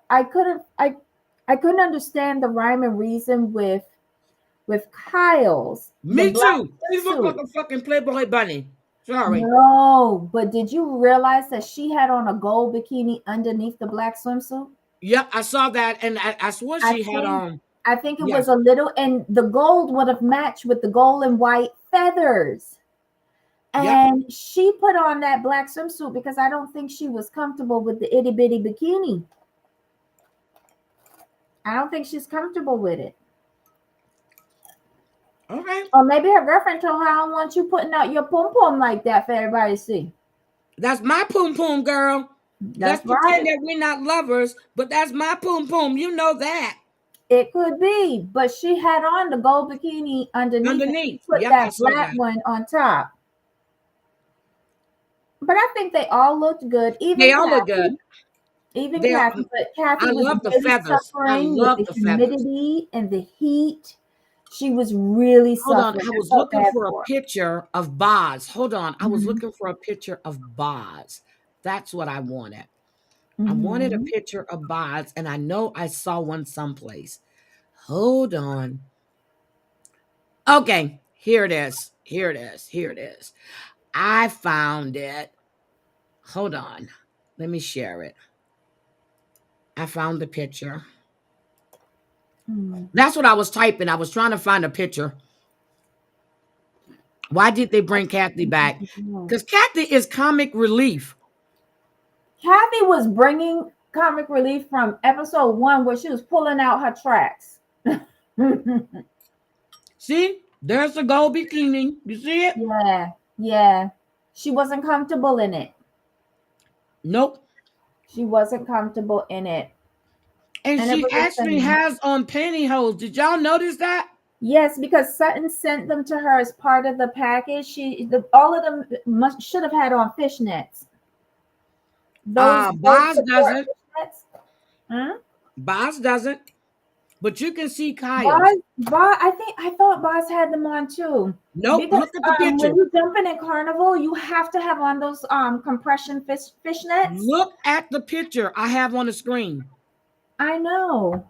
I couldn't understand the rhyme and reason with Kyle's. Me too. She looked like a fucking Playboy bunny. Sorry. No, but did you realize that she had on a gold bikini underneath the black swimsuit? Yep, I saw that, and I swore she had on. I think it was a little, and the gold would have matched with the gold and white feathers. And she put on that black swimsuit because I don't think she was comfortable with the itty bitty bikini. I don't think she's comfortable with it. Okay. Or maybe her girlfriend told her, I don't want you putting out your pom pom like that for everybody to see. That's my poom poom, girl. Let's pretend that we're not lovers, but that's my poom poom. You know that. It could be, but she had on the gold bikini underneath. Put that black one on top. But I think they all looked good. They all look good. Even Kathy, but Kathy was really suffering with the humidity and the heat. She was really suffering. Hold on, I was looking for a picture of Boz. Hold on, I was looking for a picture of Boz. That's what I wanted. I wanted a picture of Boz, and I know I saw one someplace. Hold on. Okay, here it is. Here it is. Here it is. I found it. Hold on. Let me share it. I found the picture. That's what I was typing. I was trying to find a picture. Why did they bring Kathy back? Because Kathy is comic relief. Kathy was bringing comic relief from episode 1 where she was pulling out her tracks. See? There's the gold bikini. You see it? Yeah. Yeah. She wasn't comfortable in it. Nope. She wasn't comfortable in it. And she actually has on pantyhose. Did y'all notice that? Yes, because Sutton sent them to her as part of the package. All of them should have had on fishnets. Boz doesn't. Boz doesn't. But you can see Kyle. I thought Boz had them on too. Nope. Because, look at the picture. When you're jumping in Carnival, you have to have on those compression fishnets. Look at the picture I have on the screen. I know.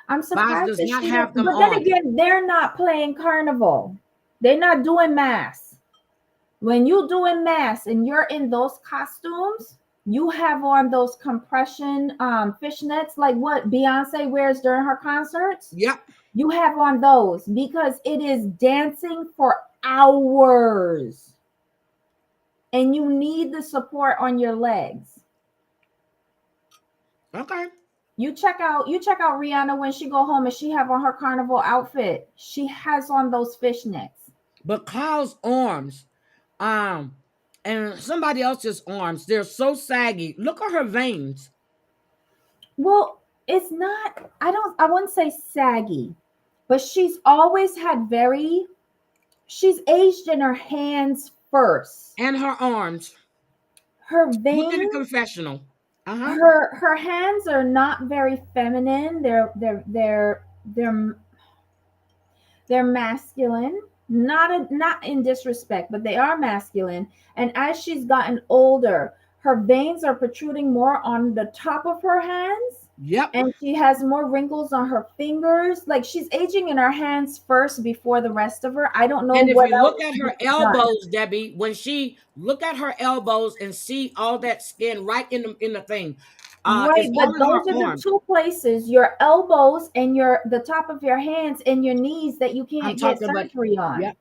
I'm surprised. Boz does not have them on. But then again, they're not playing Carnival. They're not doing mass. When you're doing mass and you're in those costumes, you have on those compression fishnets like what Beyonce wears during her concerts. Yep. You have on those because it is dancing for hours. And you need the support on your legs. Okay. You check out Rihanna when she go home and she have on her Carnival outfit. She has on those fishnets. But Kyle's arms, and somebody else's arms, they're so saggy. Look at her veins. Well, it's not, I wouldn't say saggy, but she's always had she's aged in her hands first. And her arms. Her veins. Look at the confessional. Her hands are not very feminine. They're masculine. Not in disrespect, but they are masculine. And as she's gotten older, her veins are protruding more on the top of her hands. Yep. And she has more wrinkles on her fingers. Like she's aging in her hands first before the rest of her. I don't know. And if you look at her elbows, Debbie, when she look at her elbows and see all that skin right in the thing. Right, but those are the two places, your elbows and the top of your hands and your knees that you can't get surgery on. Yep.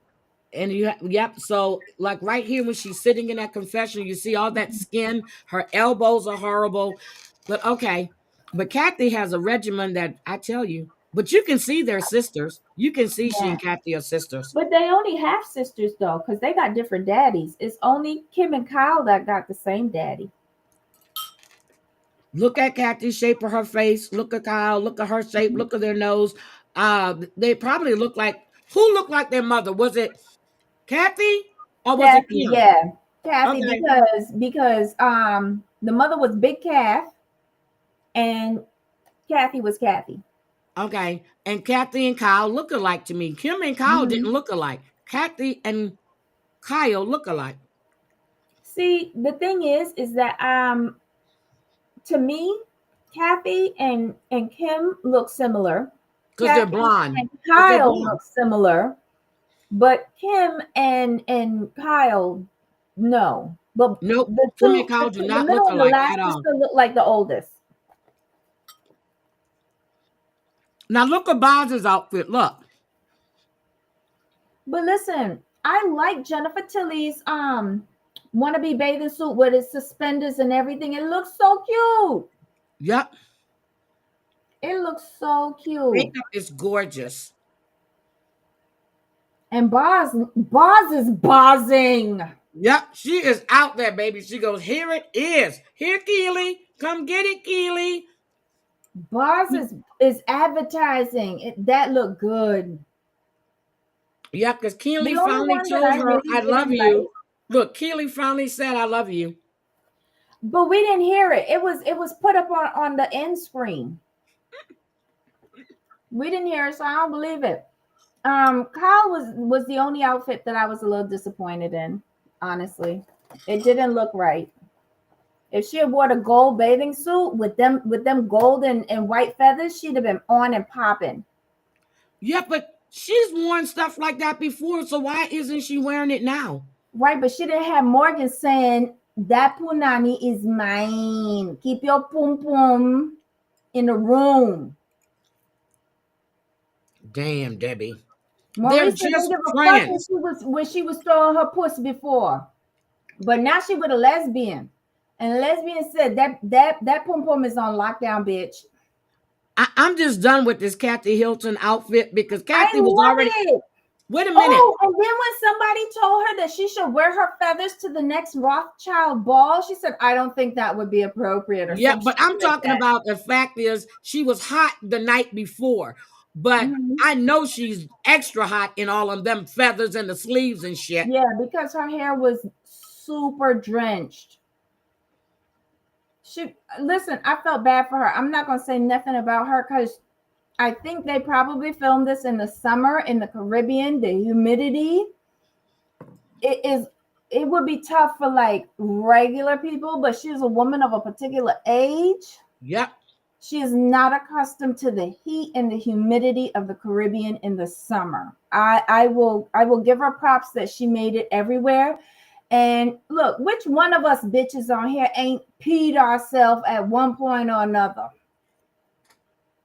And so like right here when she's sitting in that confessional, you see all that skin. Her elbows are horrible. But okay. But Kathy has a regimen that I tell you. But you can see they're sisters. You can see she and Kathy are sisters. But they only have sisters though, because they got different daddies. It's only Kim and Kyle that got the same daddy. Look at Kathy's shape of her face. Look at Kyle. Look at her shape. Look at their nose. They probably look like, who looked like their mother? Was it Kathy or was it Kim? Yeah, Kathy, okay. because the mother was Big Calf and Kathy was Kathy. Okay, and Kathy and Kyle look alike to me. Kim and Kyle didn't look alike. Kathy and Kyle look alike. See, the thing is that to me, Kathy and Kim look similar. Because they're blonde. And Kyle look similar. But Kim and Kyle, no. But nope. the Kim two, and Kyle do not the middle look and the alike last at all. still look like the oldest. Now look at Boz's outfit. Look. But listen, I like Jennifer Tilly's wannabe bathing suit with its suspenders and everything. It looks so cute. Yep. It looks so cute. Makeup is gorgeous. And Boz is bozzing. Yep, she is out there, baby. She goes, here it is. Here, Keely. Come get it, Keely. Boz is advertising. That looked good. Yeah, because Keely finally told her, I love you. Look, Keely finally said, I love you. But we didn't hear it. It was put up on the end screen. We didn't hear it, so I don't believe it. Kyle was the only outfit that I was a little disappointed in, honestly. It didn't look right. If she had worn a gold bathing suit with them gold and white feathers, she'd have been on and popping. Yeah, but she's worn stuff like that before, so why isn't she wearing it now? Right, but she didn't have Morgan saying, that punani is mine. Keep your pum pum in the room. Damn, Debbie. Maurice didn't give a fuck when she was throwing her puss before. But now she with a lesbian. And the lesbian said that pum pum is on lockdown, bitch. I'm just done with this Kathy Hilton outfit because Kathy was already. Wait a minute. Oh, and then when somebody told her that she should wear her feathers to the next Rothschild ball, she said, I don't think that would be appropriate. Or yeah, but I'm talking about the fact is she was hot the night before. But I know she's extra hot in all of them feathers and the sleeves and shit. Yeah, because her hair was super drenched. Listen, I felt bad for her. I'm not going to say nothing about her because I think they probably filmed this in the summer in the Caribbean. The humidity, it would be tough for like regular people, but she's a woman of a particular age. Yep. She is not accustomed to the heat and the humidity of the Caribbean in the summer. I will give her props that she made it everywhere. And look, which one of us bitches on here ain't peed ourselves at one point or another?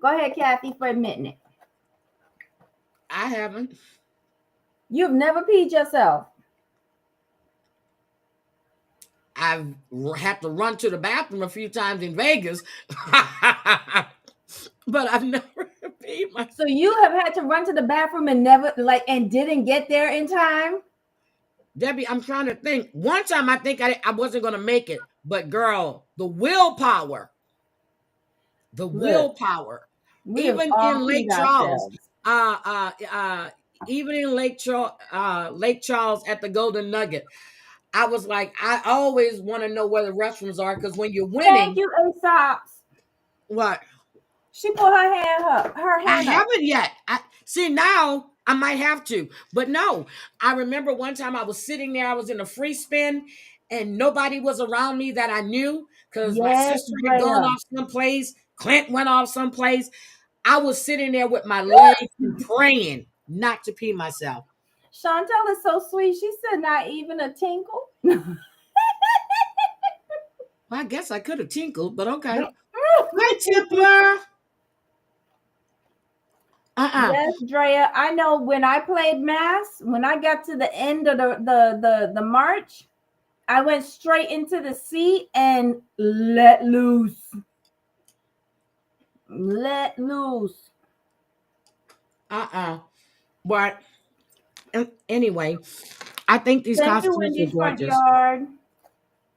Go ahead, Kathy, for admitting it. I haven't. You've never peed yourself? I've had to run to the bathroom a few times in Vegas, but I've never peed myself. So you have had to run to the bathroom and didn't get there in time? Debbie, I'm trying to think. One time I think I wasn't going to make it, but girl, the willpower. Even in Lake Charles, even in Lake Charles at the Golden Nugget, I was like, I always want to know where the restrooms are because when you're winning. Thank you, Aesop's. What? She put her hand up. I haven't yet. See, now I might have to, but no. I remember one time I was sitting there. I was in a free spin, and nobody was around me that I knew because my sister had gone off someplace. Clint went off someplace. I was sitting there with my legs praying not to pee myself. Chantel is so sweet. She said, "Not even a tinkle." Well, I guess I could have tinkled, but okay. Hi, Tippler. Yes, Drea. I know when I played mass, when I got to the end of the march, I went straight into the seat and let loose. Let loose. But anyway, I think these costumes are gorgeous.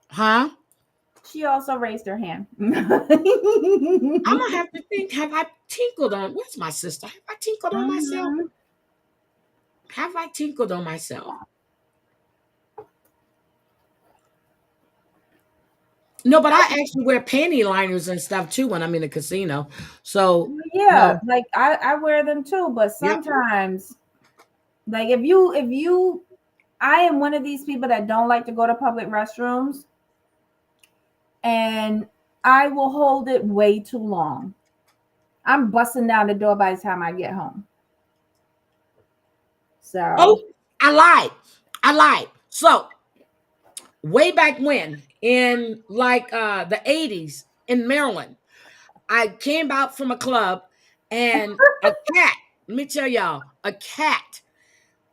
Huh? She also raised her hand. I'm gonna have to think. Have I tinkled on? Where's my sister? Have I tinkled on myself? Have I tinkled on myself? No, but I actually wear panty liners and stuff too when I'm in the casino. So yeah, like I wear them too, but sometimes, like if you, I am one of these people that don't like to go to public restrooms. And I will hold it way too long. I'm busting down the door by the time I get home. So. Oh, I lied. So way back when, in like the 80s in Maryland, I came out from a club and a cat, let me tell y'all, a cat.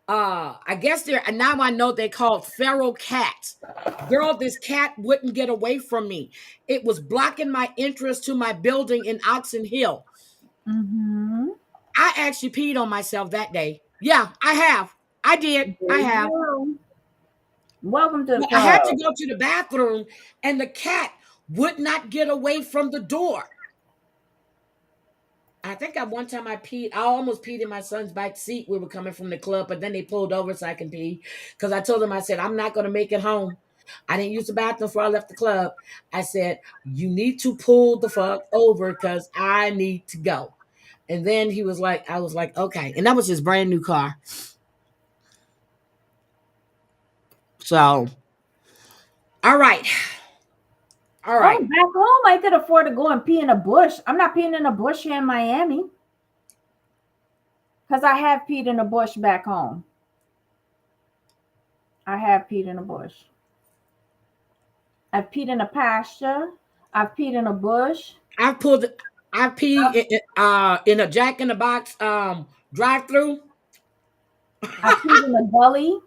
I guess they're now I know they called feral cats. Girl, this cat wouldn't get away from me. It was blocking my entrance to my building in Oxon Hill. Mm-hmm. I actually peed on myself that day. Yeah, I have. I did. I have. Welcome to the club. I had to go to the bathroom, and the cat would not get away from the door. I think one time I almost peed in my son's back seat. We were coming from the club, but then they pulled over so I can pee. Because I told them, I said, I'm not going to make it home. I didn't use the bathroom before I left the club. I said, you need to pull the fuck over because I need to go. And then I was like, okay. And that was his brand new car. So, all right. All right. Oh, back home, I could afford to go and pee in a bush. I'm not peeing in a bush here in Miami. Because I have peed in a bush back home. I have peed in a bush. I've peed in a pasture. I've peed in a bush. I peed in a Jack in the Box drive-through. I peed in a gully.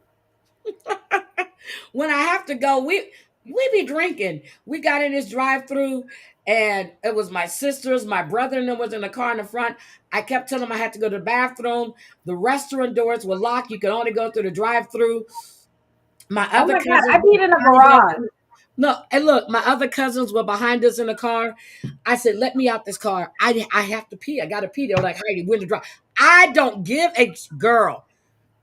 When I have to go, we be drinking. We got in this drive-through, and it was my sisters, my brother, and them was in the car in the front. I kept telling them I had to go to the bathroom. The restaurant doors were locked. You could only go through the drive-through. My other cousins, I peed in a garage. No, and look, my other cousins were behind us in the car. I said, let me out this car. I have to pee. I got to pee. They were like, Heidi, when to drive? I don't give a girl.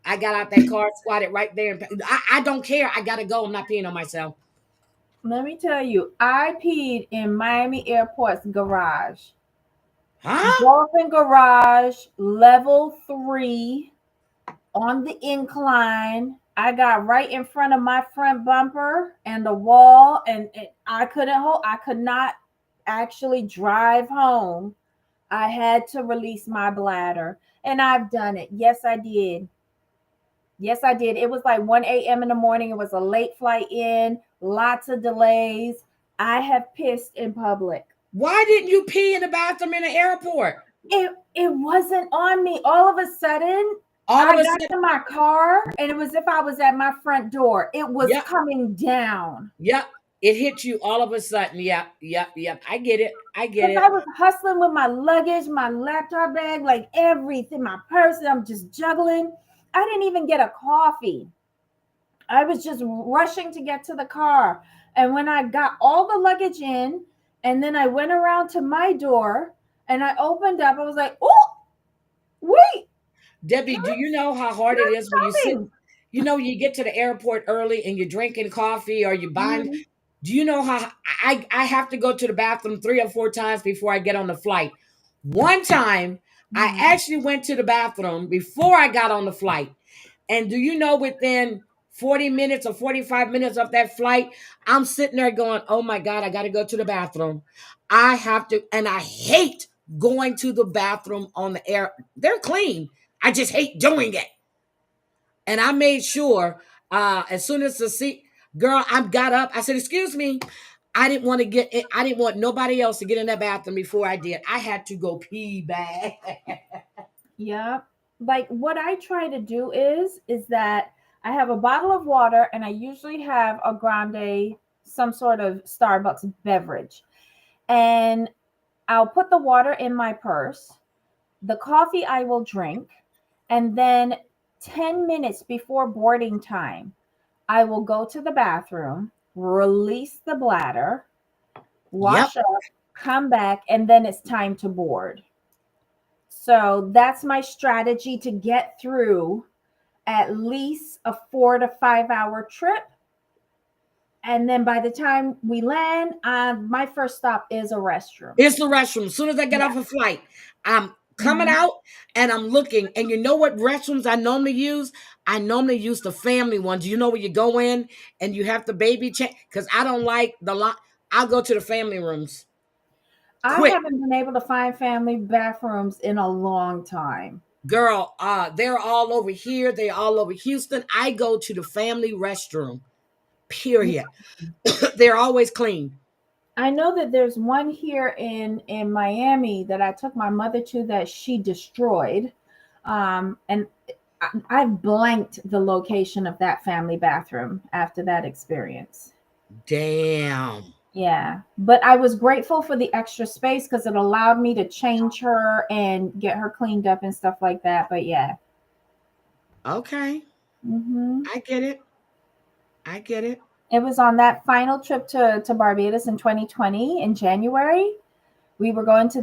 I got out that car, squatted right there. And I don't care. I got to go. I'm not peeing on myself. Let me tell you, I peed in Miami Airport's garage. Huh? Dolphin Garage, level 3, on the incline. I got right in front of my front bumper and the wall, and I could not actually drive home. I had to release my bladder, and I've done it. Yes, I did. Yes, I did. It was like 1 a.m. in the morning. It was a late flight in, lots of delays. I have pissed in public. Why didn't you pee in the bathroom in the airport? It wasn't on me. All of a sudden, I got to my car, and it was as if I was at my front door. It was coming down. Yep. It hit you all of a sudden. Yep. I get it. I was hustling with my luggage, my laptop bag, like everything, my purse. I'm just juggling. I didn't even get a coffee. I was just rushing to get to the car. And when I got all the luggage in, and then I went around to my door and I opened up, I was like, oh, wait. Debbie, do you know how hard it is when you sit? You know, you get to the airport early and you're drinking coffee or you're buying. Mm-hmm. Do you know how I have to go to the bathroom 3 or 4 times before I get on the flight? One time, I actually went to the bathroom before I got on the flight. And do you know, within 40 minutes or 45 minutes of that flight, I'm sitting there going, oh my God, I got to go to the bathroom. I have to, and I hate going to the bathroom on the air. They're clean. I just hate doing it. And I made sure, as soon as the seat, girl, I got up. I said, excuse me. I didn't want nobody else to get in that bathroom before I did. I had to go pee bad. Yeah. Like what I try to do is that I have a bottle of water and I usually have a grande, some sort of Starbucks beverage. And I'll put the water in my purse. The coffee I will drink. And then 10 minutes before boarding time, I will go to the bathroom, release the bladder, wash up, come back, and then it's time to board. So that's my strategy to get through at least a 4 to 5 hour trip. And then by the time we land, my first stop is a restroom. It's the restroom. As soon as I get off a flight, I'm coming out and I'm looking. And you know what restrooms I normally use? I normally use the family ones. You know where you go in and you have the baby check? Because I don't like the lot. I'll go to the family rooms. I Quick. haven't been able to find family bathrooms in a long time. Girl, they're all over here. They're all over Houston. I go to the family restroom, period. They're always clean. I know that there's one here in Miami that I took my mother to that she destroyed. And I blanked the location of that family bathroom after that experience. Damn. Yeah, but I was grateful for the extra space because it allowed me to change her and get her cleaned up and stuff like that. But yeah. Okay. Mm-hmm. I get it. I get it. It was on that final trip to Barbados in 2020 in January. We were going to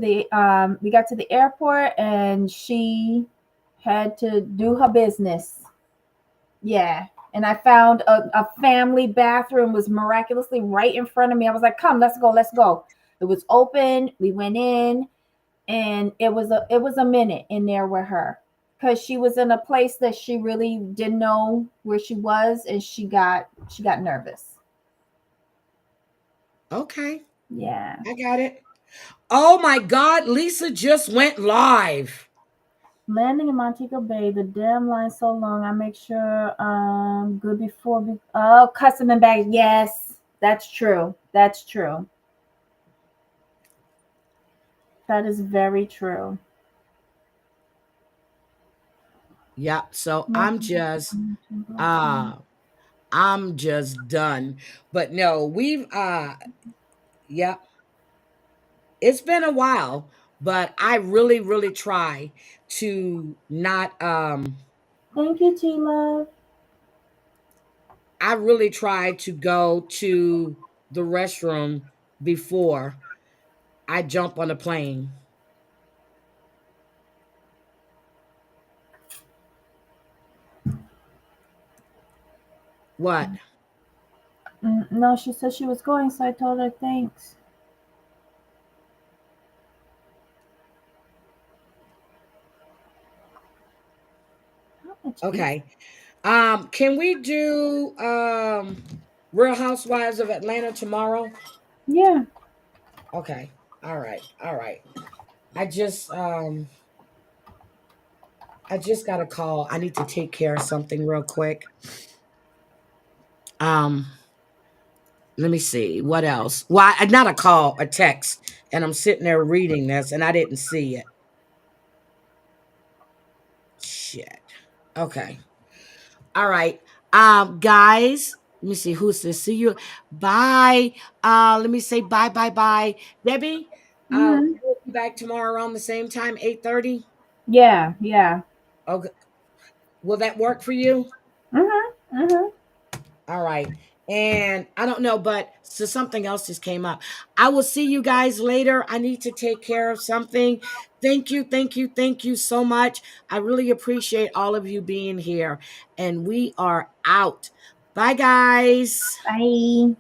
we got to the airport and she had to do her business. Yeah. And I found a family bathroom was miraculously right in front of me. I was like, come, let's go, let's go. It was open. We went in and it was a minute in there with her because she was in a place that she really didn't know where she was and she got nervous. Okay. Yeah. I got it. Oh my God, Lisa just went live. Landing in Montego Bay, the damn line so long. I make sure good before. Custom and bag. Yes, that's true. That's true. That is very true. Yeah. So I'm just done. But no, we've yeah. It's been a while, but I really, really try to not Thank you, T Love. I really try to go to the restroom before I jump on a plane. What? No, she said she was going, so I told her thanks. Okay. Can we do Real Housewives of Atlanta tomorrow? Yeah. Okay. All right. All right. I just got a call. I need to take care of something real quick. Let me see. What else? Well, not a call, a text. And I'm sitting there reading this and I didn't see it. Shit. Okay. All right. Guys, let me see who's this. See you. Bye. Let me say bye, bye, bye. Debbie, we'll be back tomorrow around the same time, 8:30. Yeah. Yeah. Okay. Will that work for you? All right. And I don't know, but so something else just came up. I will see you guys later. I need to take care of something. Thank you, thank you, thank you so much. I really appreciate all of you being here. And we are out. Bye, guys. Bye.